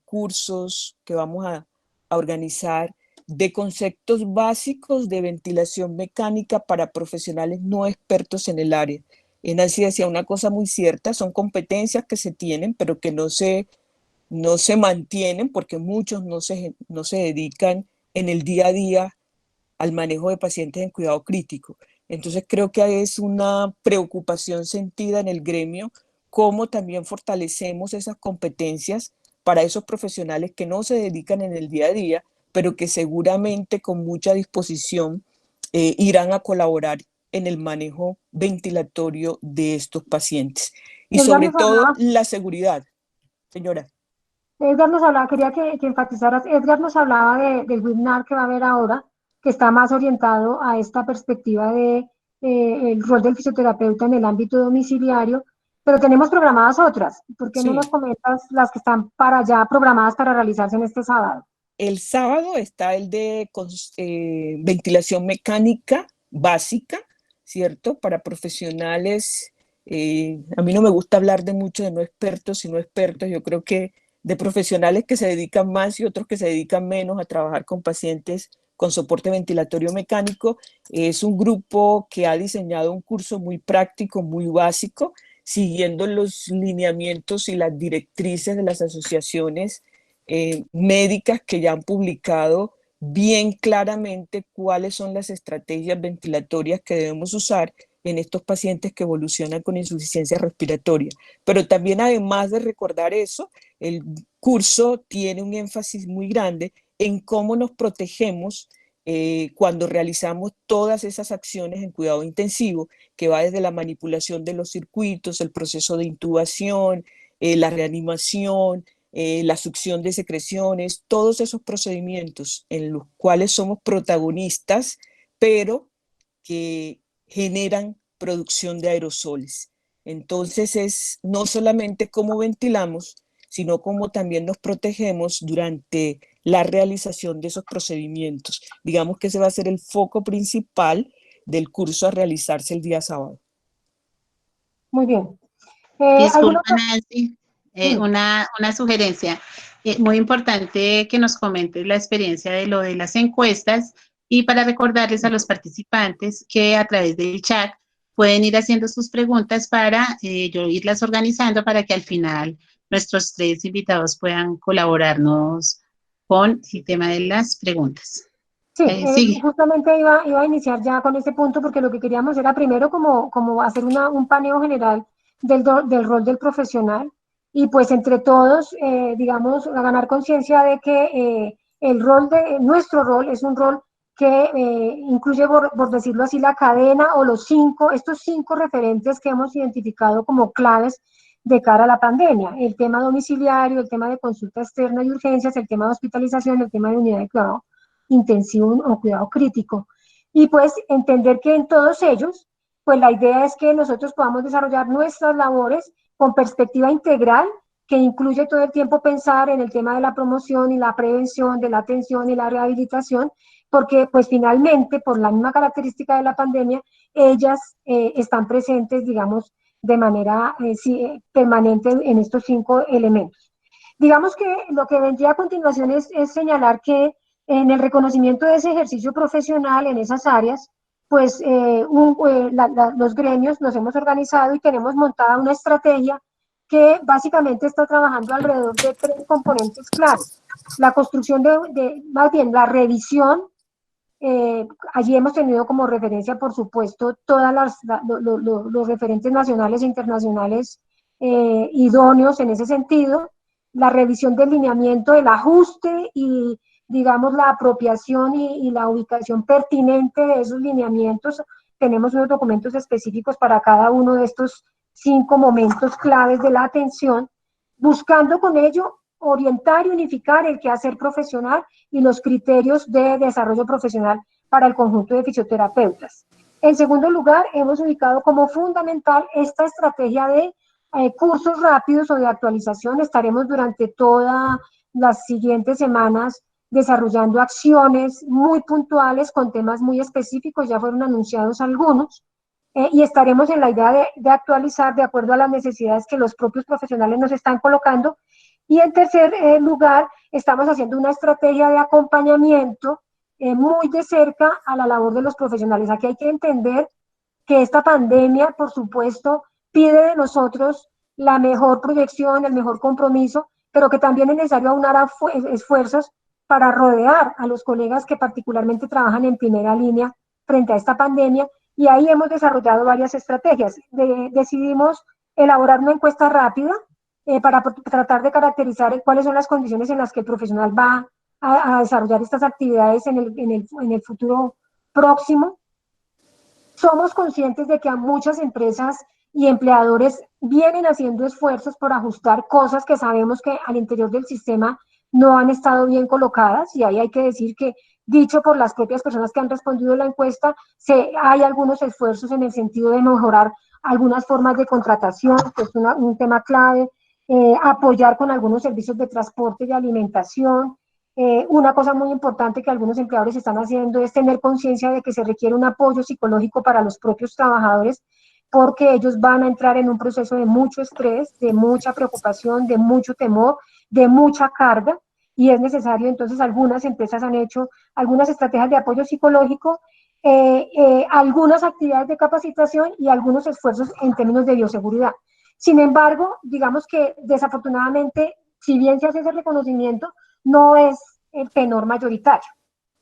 cursos que vamos a organizar de conceptos básicos de ventilación mecánica para profesionales no expertos en el área. Nancy decía una cosa muy cierta, son competencias que se tienen, pero que no se mantienen porque muchos no se dedican en el día a día al manejo de pacientes en cuidado crítico. Entonces creo que es una preocupación sentida en el gremio cómo también fortalecemos esas competencias para esos profesionales que no se dedican en el día a día, pero que seguramente con mucha disposición irán a colaborar en el manejo ventilatorio de estos pacientes. Y sobre todo la seguridad, señora. Edgar nos hablaba, quería que enfatizaras, Edgar nos hablaba del webinar que va a haber ahora, que está más orientado a esta perspectiva de el rol del fisioterapeuta en el ámbito domiciliario, pero tenemos programadas otras. ¿Por qué no nos comentas las que están ya programadas para realizarse en este sábado? El sábado está el de ventilación mecánica básica, ¿cierto? Para profesionales. A mí no me gusta hablar de mucho de no expertos, sino expertos. Yo creo que de profesionales que se dedican más y otros que se dedican menos a trabajar con pacientes con soporte ventilatorio mecánico. Es un grupo que ha diseñado un curso muy práctico, muy básico, siguiendo los lineamientos y las directrices de las asociaciones médicas que ya han publicado bien claramente cuáles son las estrategias ventilatorias que debemos usar en estos pacientes que evolucionan con insuficiencia respiratoria. Pero también, además de recordar eso, el curso tiene un énfasis muy grande en cómo nos protegemos cuando realizamos todas esas acciones en cuidado intensivo, que va desde la manipulación de los circuitos, el proceso de intubación, la reanimación, la succión de secreciones, todos esos procedimientos en los cuales somos protagonistas, pero que generan producción de aerosoles. Entonces es no solamente cómo ventilamos, sino cómo también nos protegemos durante la realización de esos procedimientos. Digamos que ese va a ser el foco principal del curso a realizarse el día sábado. Muy bien. Disculpa, Nancy, una sugerencia. Muy importante que nos comentes la experiencia de lo de las encuestas y para recordarles a los participantes que a través del chat pueden ir haciendo sus preguntas para yo irlas organizando para que al final nuestros 3 invitados puedan colaborarnos con el tema de las preguntas. Sí, justamente iba a iniciar ya con ese punto porque lo que queríamos era primero como hacer un paneo general del rol del profesional y pues entre todos, digamos, a ganar conciencia de que nuestro rol es un rol que incluye, por decirlo así, la cadena o estos 5 referentes que hemos identificado como claves de cara a la pandemia: el tema domiciliario, el tema de consulta externa y urgencias, el tema de hospitalización, el tema de unidad de cuidado intensivo o cuidado crítico. Y pues entender que en todos ellos, pues la idea es que nosotros podamos desarrollar nuestras labores con perspectiva integral, que incluye todo el tiempo pensar en el tema de la promoción y la prevención, de la atención y la rehabilitación, porque pues finalmente, por la misma característica de la pandemia, ellas están presentes, digamos, de manera permanente en estos 5 elementos. Digamos que lo que vendría a continuación es señalar que en el reconocimiento de ese ejercicio profesional en esas áreas, pues los gremios nos hemos organizado y tenemos montada una estrategia que básicamente está trabajando alrededor de 3 componentes claves. La construcción más bien la revisión. Allí hemos tenido como referencia, por supuesto, todos los referentes nacionales e internacionales idóneos en ese sentido, la revisión del lineamiento, el ajuste y, digamos, la apropiación y la ubicación pertinente de esos lineamientos. Tenemos unos documentos específicos para cada uno de estos 5 momentos claves de la atención, buscando con ello orientar y unificar el quehacer profesional y los criterios de desarrollo profesional para el conjunto de fisioterapeutas. En segundo lugar, hemos ubicado como fundamental esta estrategia de cursos rápidos o de actualización. Estaremos durante todas las siguientes semanas desarrollando acciones muy puntuales con temas muy específicos, ya fueron anunciados algunos, y estaremos en la idea de actualizar de acuerdo a las necesidades que los propios profesionales nos están colocando. Y en tercer lugar, estamos haciendo una estrategia de acompañamiento muy de cerca a la labor de los profesionales. Aquí hay que entender que esta pandemia, por supuesto, pide de nosotros la mejor proyección, el mejor compromiso, pero que también es necesario aunar esfuerzos para rodear a los colegas que particularmente trabajan en primera línea frente a esta pandemia, y ahí hemos desarrollado varias estrategias. Decidimos elaborar una encuesta rápida para tratar de caracterizar cuáles son las condiciones en las que el profesional va a desarrollar estas actividades en el futuro próximo. Somos conscientes de que a muchas empresas y empleadores vienen haciendo esfuerzos por ajustar cosas que sabemos que al interior del sistema no han estado bien colocadas, y ahí hay que decir que, dicho por las propias personas que han respondido a la encuesta, hay algunos esfuerzos en el sentido de mejorar algunas formas de contratación, que es un tema clave, apoyar con algunos servicios de transporte y alimentación. Una cosa muy importante que algunos empleadores están haciendo es tener conciencia de que se requiere un apoyo psicológico para los propios trabajadores, porque ellos van a entrar en un proceso de mucho estrés, de mucha preocupación, de mucho temor, de mucha carga, y es necesario. Entonces, algunas empresas han hecho algunas estrategias de apoyo psicológico, algunas actividades de capacitación y algunos esfuerzos en términos de bioseguridad. Sin embargo, digamos que desafortunadamente, si bien se hace ese reconocimiento, no es el tenor mayoritario.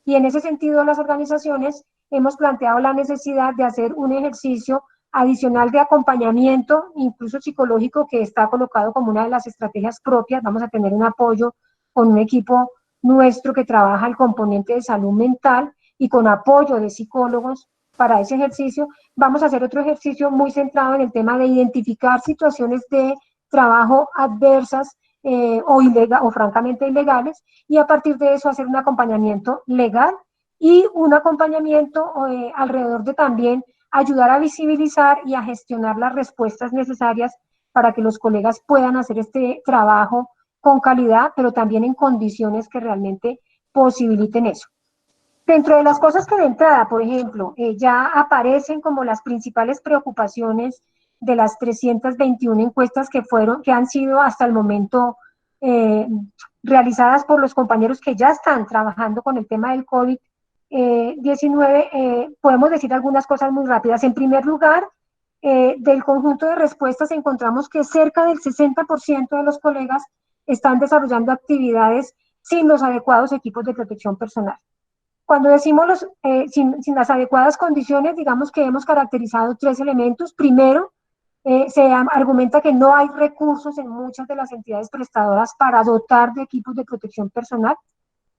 Y en ese sentido, las organizaciones hemos planteado la necesidad de hacer un ejercicio adicional de acompañamiento, incluso psicológico, que está colocado como una de las estrategias propias. Vamos a tener un apoyo con un equipo nuestro que trabaja el componente de salud mental y con apoyo de psicólogos para ese ejercicio. Vamos a hacer otro ejercicio muy centrado en el tema de identificar situaciones de trabajo adversas o francamente ilegales, y a partir de eso hacer un acompañamiento legal y un acompañamiento alrededor de también ayudar a visibilizar y a gestionar las respuestas necesarias para que los colegas puedan hacer este trabajo con calidad, pero también en condiciones que realmente posibiliten eso. Dentro de las cosas que de entrada, por ejemplo, ya aparecen como las principales preocupaciones de las 321 encuestas que han sido hasta el momento realizadas por los compañeros que ya están trabajando con el tema del COVID-19, podemos decir algunas cosas muy rápidas. En primer lugar, del conjunto de respuestas encontramos que cerca del 60% de los colegas están desarrollando actividades sin los adecuados equipos de protección personal. Cuando decimos sin las adecuadas condiciones, digamos que hemos caracterizado 3 elementos. Primero, argumenta que no hay recursos en muchas de las entidades prestadoras para dotar de equipos de protección personal.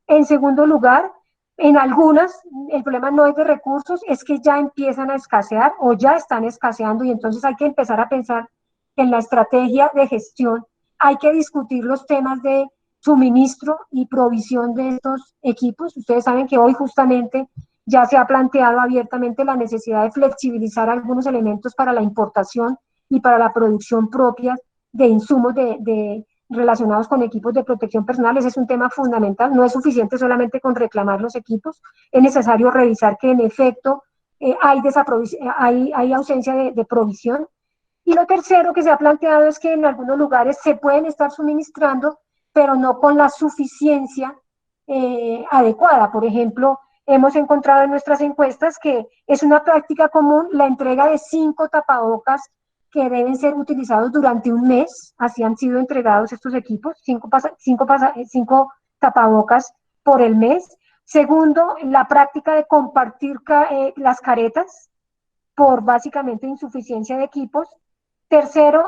En segundo lugar, en algunas el problema no es de recursos, es que ya empiezan a escasear o ya están escaseando, y entonces hay que empezar a pensar en la estrategia de gestión. Hay que discutir los temas de suministro y provisión de estos equipos. Ustedes saben que hoy justamente ya se ha planteado abiertamente la necesidad de flexibilizar algunos elementos para la importación y para la producción propia de insumos relacionados con equipos de protección personal. Ese es un tema fundamental. No es suficiente solamente con reclamar los equipos, es necesario revisar que en efecto hay ausencia de provisión. Y lo tercero que se ha planteado es que en algunos lugares se pueden estar suministrando, pero no con la suficiencia adecuada. Por ejemplo, hemos encontrado en nuestras encuestas que es una práctica común la entrega de 5 tapabocas que deben ser utilizados durante un mes. Así han sido entregados estos equipos, 5 tapabocas por el mes. Segundo, la práctica de compartir las caretas por básicamente insuficiencia de equipos. Tercero,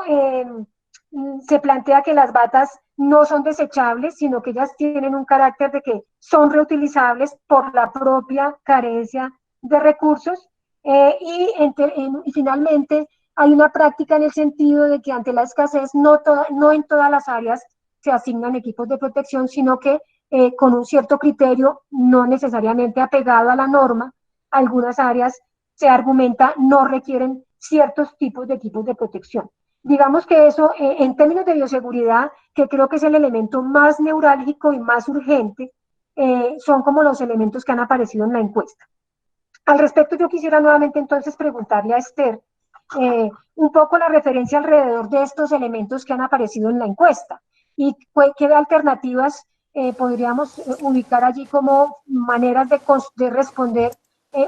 se plantea que las batas no son desechables, sino que ellas tienen un carácter de que son reutilizables por la propia carencia de recursos. Y finalmente, hay una práctica en el sentido de que ante la escasez no en todas las áreas se asignan equipos de protección, sino que con un cierto criterio, no necesariamente apegado a la norma, algunas áreas se argumenta no requieren ciertos tipos de equipos de protección. Digamos que eso, en términos de bioseguridad, que creo que es el elemento más neurálgico y más urgente, son como los elementos que han aparecido en la encuesta. Al respecto, yo quisiera nuevamente entonces preguntarle a Esther un poco la referencia alrededor de estos elementos que han aparecido en la encuesta y qué alternativas podríamos ubicar allí como maneras de responder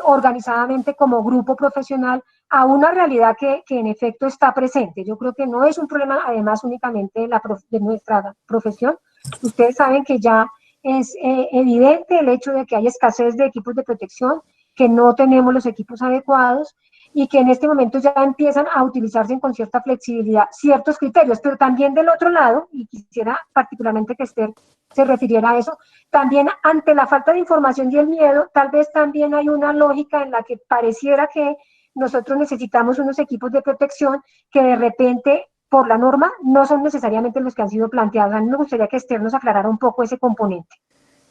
organizadamente como grupo profesional a una realidad que en efecto está presente. Yo creo que no es un problema además únicamente de nuestra profesión. Ustedes saben que ya es evidente el hecho de que hay escasez de equipos de protección, que no tenemos los equipos adecuados y que en este momento ya empiezan a utilizarse con cierta flexibilidad ciertos criterios, pero también del otro lado, y quisiera particularmente que Esther se refiriera a eso, también ante la falta de información y el miedo, tal vez también hay una lógica en la que pareciera que nosotros necesitamos unos equipos de protección que de repente, por la norma, no son necesariamente los que han sido planteados. A mí me gustaría que Esther nos aclarara un poco ese componente.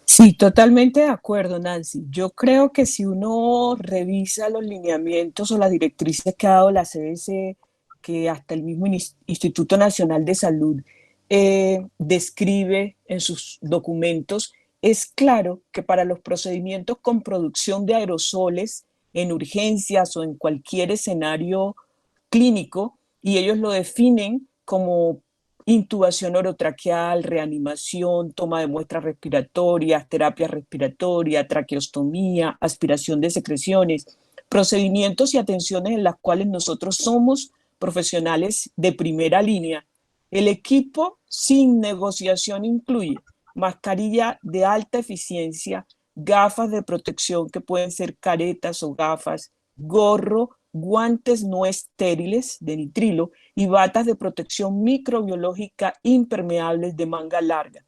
Sí, totalmente de acuerdo, Nancy. Yo creo que si uno revisa los lineamientos o las directrices que ha dado la CDC, que hasta el mismo Instituto Nacional de Salud describe en sus documentos, es claro que para los procedimientos con producción de aerosoles en urgencias o en cualquier escenario clínico, y ellos lo definen como intubación orotraqueal, reanimación, toma de muestras respiratorias, terapia respiratoria, traqueostomía, aspiración de secreciones, procedimientos y atenciones en las cuales nosotros somos profesionales de primera línea. El equipo sin negociación incluye mascarilla de alta eficiencia, gafas de protección que pueden ser caretas o gafas, gorro, guantes no estériles de nitrilo y batas de protección microbiológica impermeables de manga larga.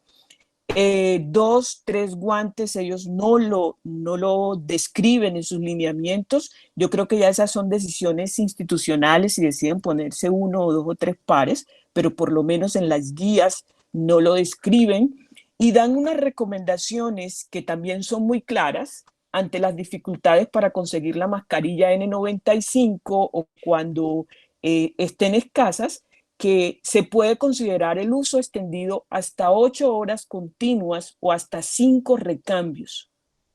2, 3 guantes, ellos no lo describen en sus lineamientos. Yo creo que ya esas son decisiones institucionales y deciden ponerse 1 o 2 o 3 pares, pero por lo menos en las guías no lo describen y dan unas recomendaciones que también son muy claras ante las dificultades para conseguir la mascarilla N95 o cuando estén escasas, que se puede considerar el uso extendido hasta 8 horas continuas o hasta 5 recambios,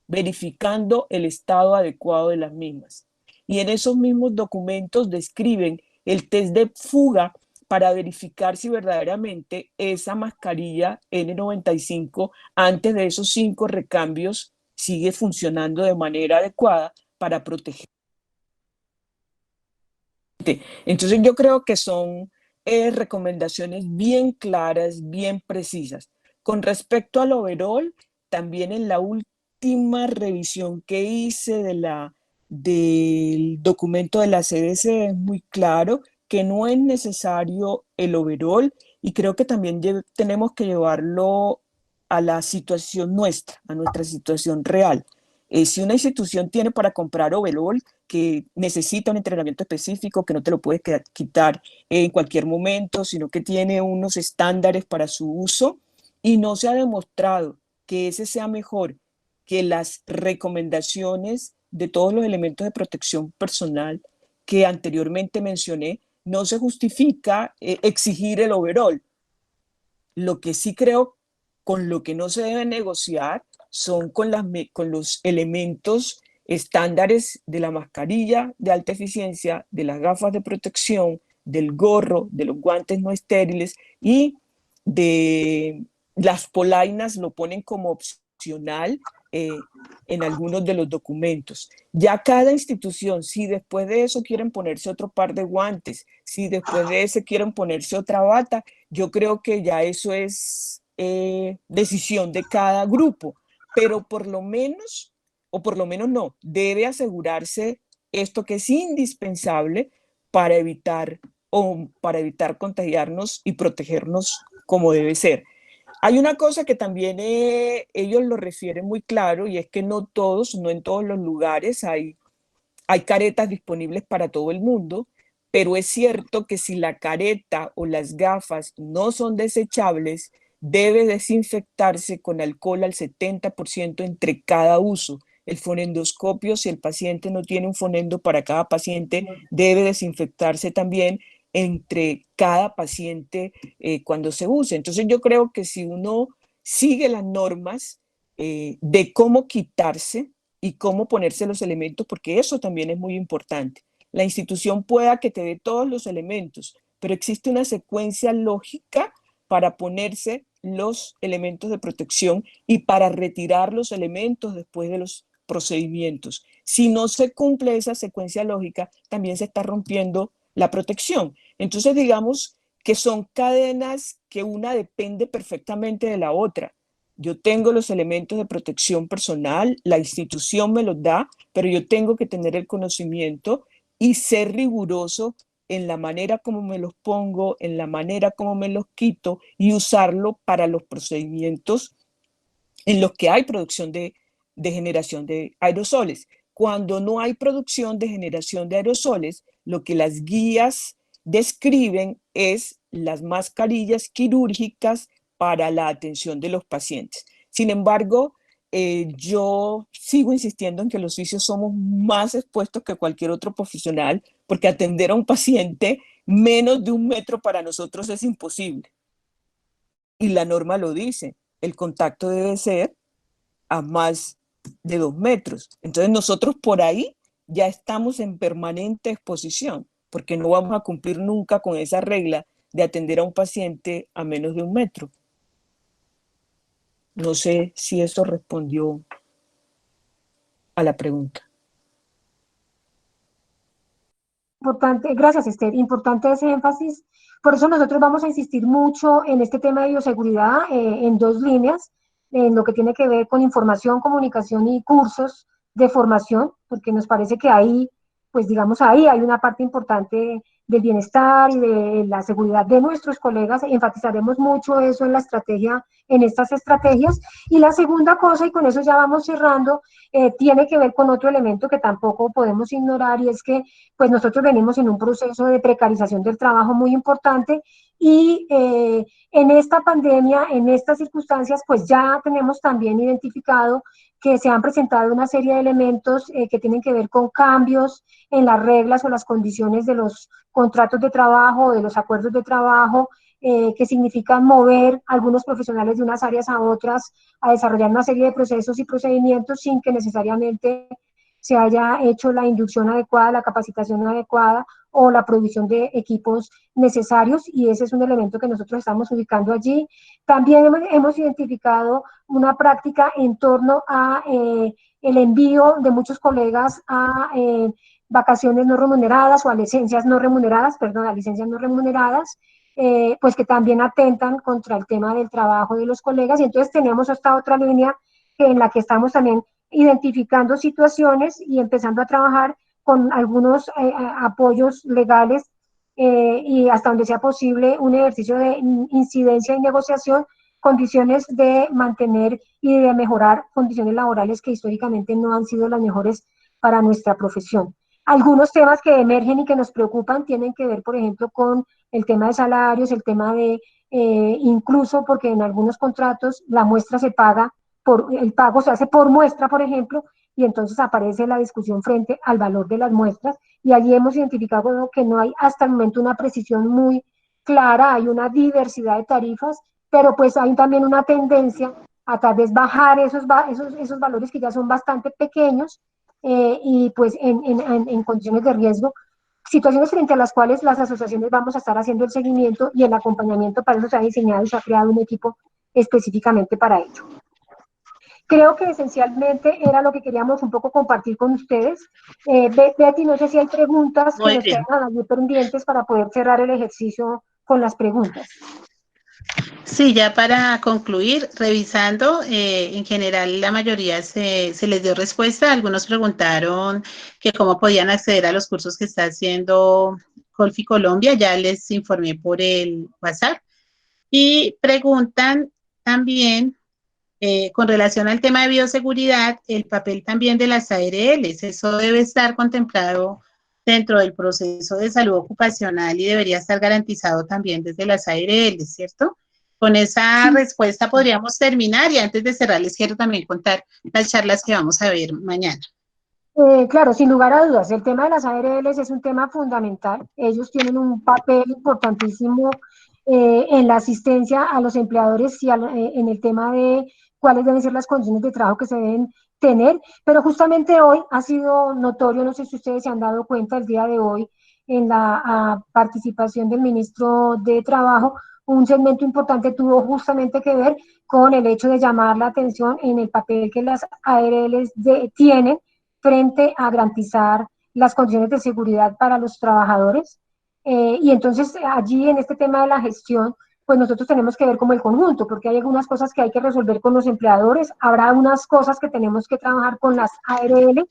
verificando el estado adecuado de las mismas. Y en esos mismos documentos describen el test de fuga para verificar si verdaderamente esa mascarilla N95 antes de esos 5 recambios sigue funcionando de manera adecuada para proteger. Entonces yo creo que son recomendaciones bien claras, bien precisas. Con respecto al overall, también en la última revisión que hice del documento de la CDC es muy claro que no es necesario el overall, y creo que también tenemos que llevarlo a la situación nuestra, a nuestra situación real. Si una institución tiene para comprar overall, que necesita un entrenamiento específico, que no te lo puedes quitar en cualquier momento, sino que tiene unos estándares para su uso, y no se ha demostrado que ese sea mejor que las recomendaciones de todos los elementos de protección personal que anteriormente mencioné, no se justifica exigir el overall. Lo que sí creo con lo que no se debe negociar son con los elementos estándares de la mascarilla de alta eficiencia, de las gafas de protección, del gorro, de los guantes no estériles y de las polainas. Lo ponen como opcional en algunos de los documentos. Ya cada institución, si después de eso quieren ponerse otro par de guantes, si después de ese quieren ponerse otra bata, yo creo que ya eso es decisión de cada grupo, pero por lo menos, o por lo menos no, debe asegurarse esto que es indispensable para evitar contagiarnos y protegernos como debe ser. Hay una cosa que también ellos lo refieren muy claro, y es que no en todos los lugares hay caretas disponibles para todo el mundo, pero es cierto que si la careta o las gafas no son desechables, debe desinfectarse con alcohol al 70% entre cada uso. El fonendoscopio, si el paciente no tiene un fonendo para cada paciente, debe desinfectarse también entre cada paciente cuando se use. Entonces yo creo que si uno sigue las normas de cómo quitarse y cómo ponerse los elementos, porque eso también es muy importante. La institución pueda que te dé todos los elementos, pero existe una secuencia lógica para ponerse los elementos de protección y para retirar los elementos después de los procedimientos. Si no se cumple esa secuencia lógica, también se está rompiendo la protección. Entonces, digamos que son cadenas que una depende perfectamente de la otra. Yo tengo los elementos de protección personal, la institución me los da, pero yo tengo que tener el conocimiento y ser riguroso en la manera como me los pongo, en la manera como me los quito, y usarlo para los procedimientos en los que hay producción de generación de aerosoles. Cuando no hay producción de generación de aerosoles, lo que las guías describen es las mascarillas quirúrgicas para la atención de los pacientes. Sin embargo, yo sigo insistiendo en que los fisios somos más expuestos que cualquier otro profesional, porque atender a un paciente menos de 1 metro para nosotros es imposible. Y la norma lo dice, el contacto debe ser a más de 2 metros. Entonces nosotros por ahí ya estamos en permanente exposición, porque no vamos a cumplir nunca con esa regla de atender a un paciente a menos de 1 metro. No sé si eso respondió a la pregunta. Importante, gracias Esther, importante ese énfasis. Por eso nosotros vamos a insistir mucho en este tema de bioseguridad en 2 líneas, en lo que tiene que ver con información, comunicación y cursos de formación, porque nos parece que ahí, pues digamos ahí hay una parte importante del bienestar y de la seguridad de nuestros colegas. Enfatizaremos mucho eso en la estrategia, en estas estrategias. Y la segunda cosa, y con eso ya vamos cerrando, tiene que ver con otro elemento que tampoco podemos ignorar, y es que pues nosotros venimos en un proceso de precarización del trabajo muy importante, y en esta pandemia, en estas circunstancias, pues ya tenemos también identificado que se han presentado una serie de elementos que tienen que ver con cambios en las reglas o las condiciones de los contratos de trabajo, de los acuerdos de trabajo, que significan mover a algunos profesionales de unas áreas a otras, a desarrollar una serie de procesos y procedimientos sin que necesariamente se haya hecho la inducción adecuada, la capacitación adecuada o la provisión de equipos necesarios, y ese es un elemento que nosotros estamos ubicando allí. También hemos identificado una práctica en torno a el envío de muchos colegas a vacaciones no remuneradas o a licencias no remuneradas, pues que también atentan contra el tema del trabajo de los colegas. Y entonces tenemos esta otra línea en la que estamos también identificando situaciones y empezando a trabajar con algunos apoyos legales y hasta donde sea posible un ejercicio de incidencia y negociación, condiciones de mantener y de mejorar condiciones laborales que históricamente no han sido las mejores para nuestra profesión. Algunos temas que emergen y que nos preocupan tienen que ver, por ejemplo, con el tema de salarios, el tema de incluso porque en algunos contratos la muestra se paga, el pago se hace por muestra, por ejemplo, y entonces aparece la discusión frente al valor de las muestras, y allí hemos identificado que no hay hasta el momento una precisión muy clara, hay una diversidad de tarifas, pero pues hay también una tendencia a tal vez bajar esos valores que ya son bastante pequeños, y pues en condiciones de riesgo, situaciones frente a las cuales las asociaciones vamos a estar haciendo el seguimiento y el acompañamiento. Para eso se ha diseñado y se ha creado un equipo específicamente para ello. Creo que esencialmente era lo que queríamos un poco compartir con ustedes. Betty, no sé si hay preguntas que nos quedan allí pendientes para poder cerrar el ejercicio con las preguntas. Sí, ya para concluir, revisando, en general la mayoría se les dio respuesta. Algunos preguntaron que cómo podían acceder a los cursos que está haciendo Colfi Colombia, ya les informé por el WhatsApp. Y preguntan también, con relación al tema de bioseguridad, el papel también de las ARLs. Eso debe estar contemplado dentro del proceso de salud ocupacional y debería estar garantizado también desde las ARLs, ¿cierto? Con esa respuesta podríamos terminar, y antes de cerrar les quiero también contar las charlas que vamos a ver mañana. Claro, sin lugar a dudas, el tema de las ARLs es un tema fundamental. Ellos tienen un papel importantísimo en la asistencia a los empleadores y en el tema de cuáles deben ser las condiciones de trabajo que se deben tener, pero justamente hoy ha sido notorio, no sé si ustedes se han dado cuenta el día de hoy, en la participación del ministro de Trabajo, un segmento importante tuvo justamente que ver con el hecho de llamar la atención en el papel que las ARLs tienen frente a garantizar las condiciones de seguridad para los trabajadores. Y entonces allí en este tema de la gestión, pues nosotros tenemos que ver como el conjunto, porque hay algunas cosas que hay que resolver con los empleadores, habrá unas cosas que tenemos que trabajar con las ARL.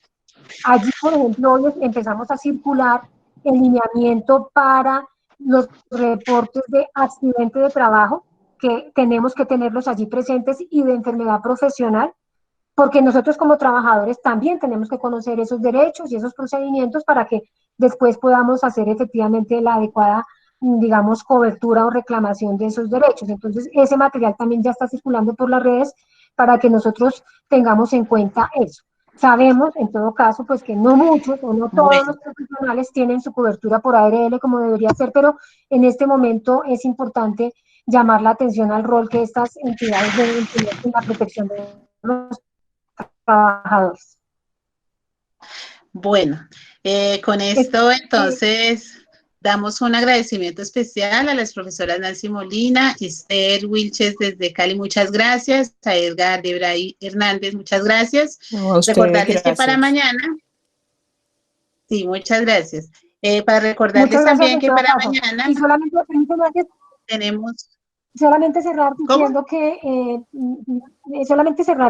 Allí, por ejemplo, hoy empezamos a circular el lineamiento para los reportes de accidente de trabajo, que tenemos que tenerlos allí presentes, y de enfermedad profesional, porque nosotros como trabajadores también tenemos que conocer esos derechos y esos procedimientos para que después podamos hacer efectivamente la adecuada, digamos, cobertura o reclamación de esos derechos. Entonces, ese material también ya está circulando por las redes para que nosotros tengamos en cuenta eso. Sabemos, en todo caso, pues que no muchos o no todos los profesionales tienen su cobertura por ARL como debería ser, pero en este momento es importante llamar la atención al rol que estas entidades deben tener en la protección de los trabajadores. Bueno, con esto entonces damos un agradecimiento especial a las profesoras Nancy Molina, Esther Wilches desde Cali, muchas gracias, a Edgar Debray Hernández, muchas gracias. No, Recordarles que para mañana, sí, muchas gracias. Para recordarles también que para mañana y solamente tenemos... Solamente cerrar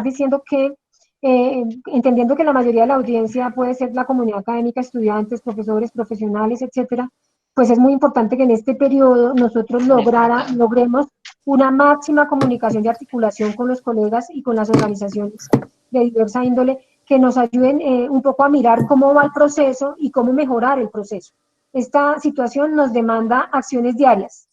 diciendo que, entendiendo que la mayoría de la audiencia puede ser la comunidad académica, estudiantes, profesores, profesionales, etcétera, pues es muy importante que en este periodo nosotros logremos una máxima comunicación y articulación con los colegas y con las organizaciones de diversa índole que nos ayuden un poco a mirar cómo va el proceso y cómo mejorar el proceso. Esta situación nos demanda acciones diarias.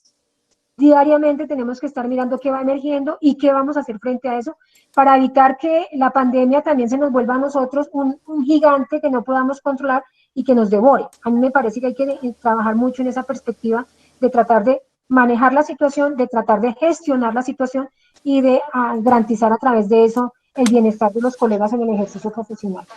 Diariamente tenemos que estar mirando qué va emergiendo y qué vamos a hacer frente a eso para evitar que la pandemia también se nos vuelva a nosotros un gigante que no podamos controlar y que nos devore. A mí me parece que hay que trabajar mucho en esa perspectiva de tratar de manejar la situación, de tratar de gestionar la situación y de garantizar a través de eso el bienestar de los colegas en el ejercicio profesional.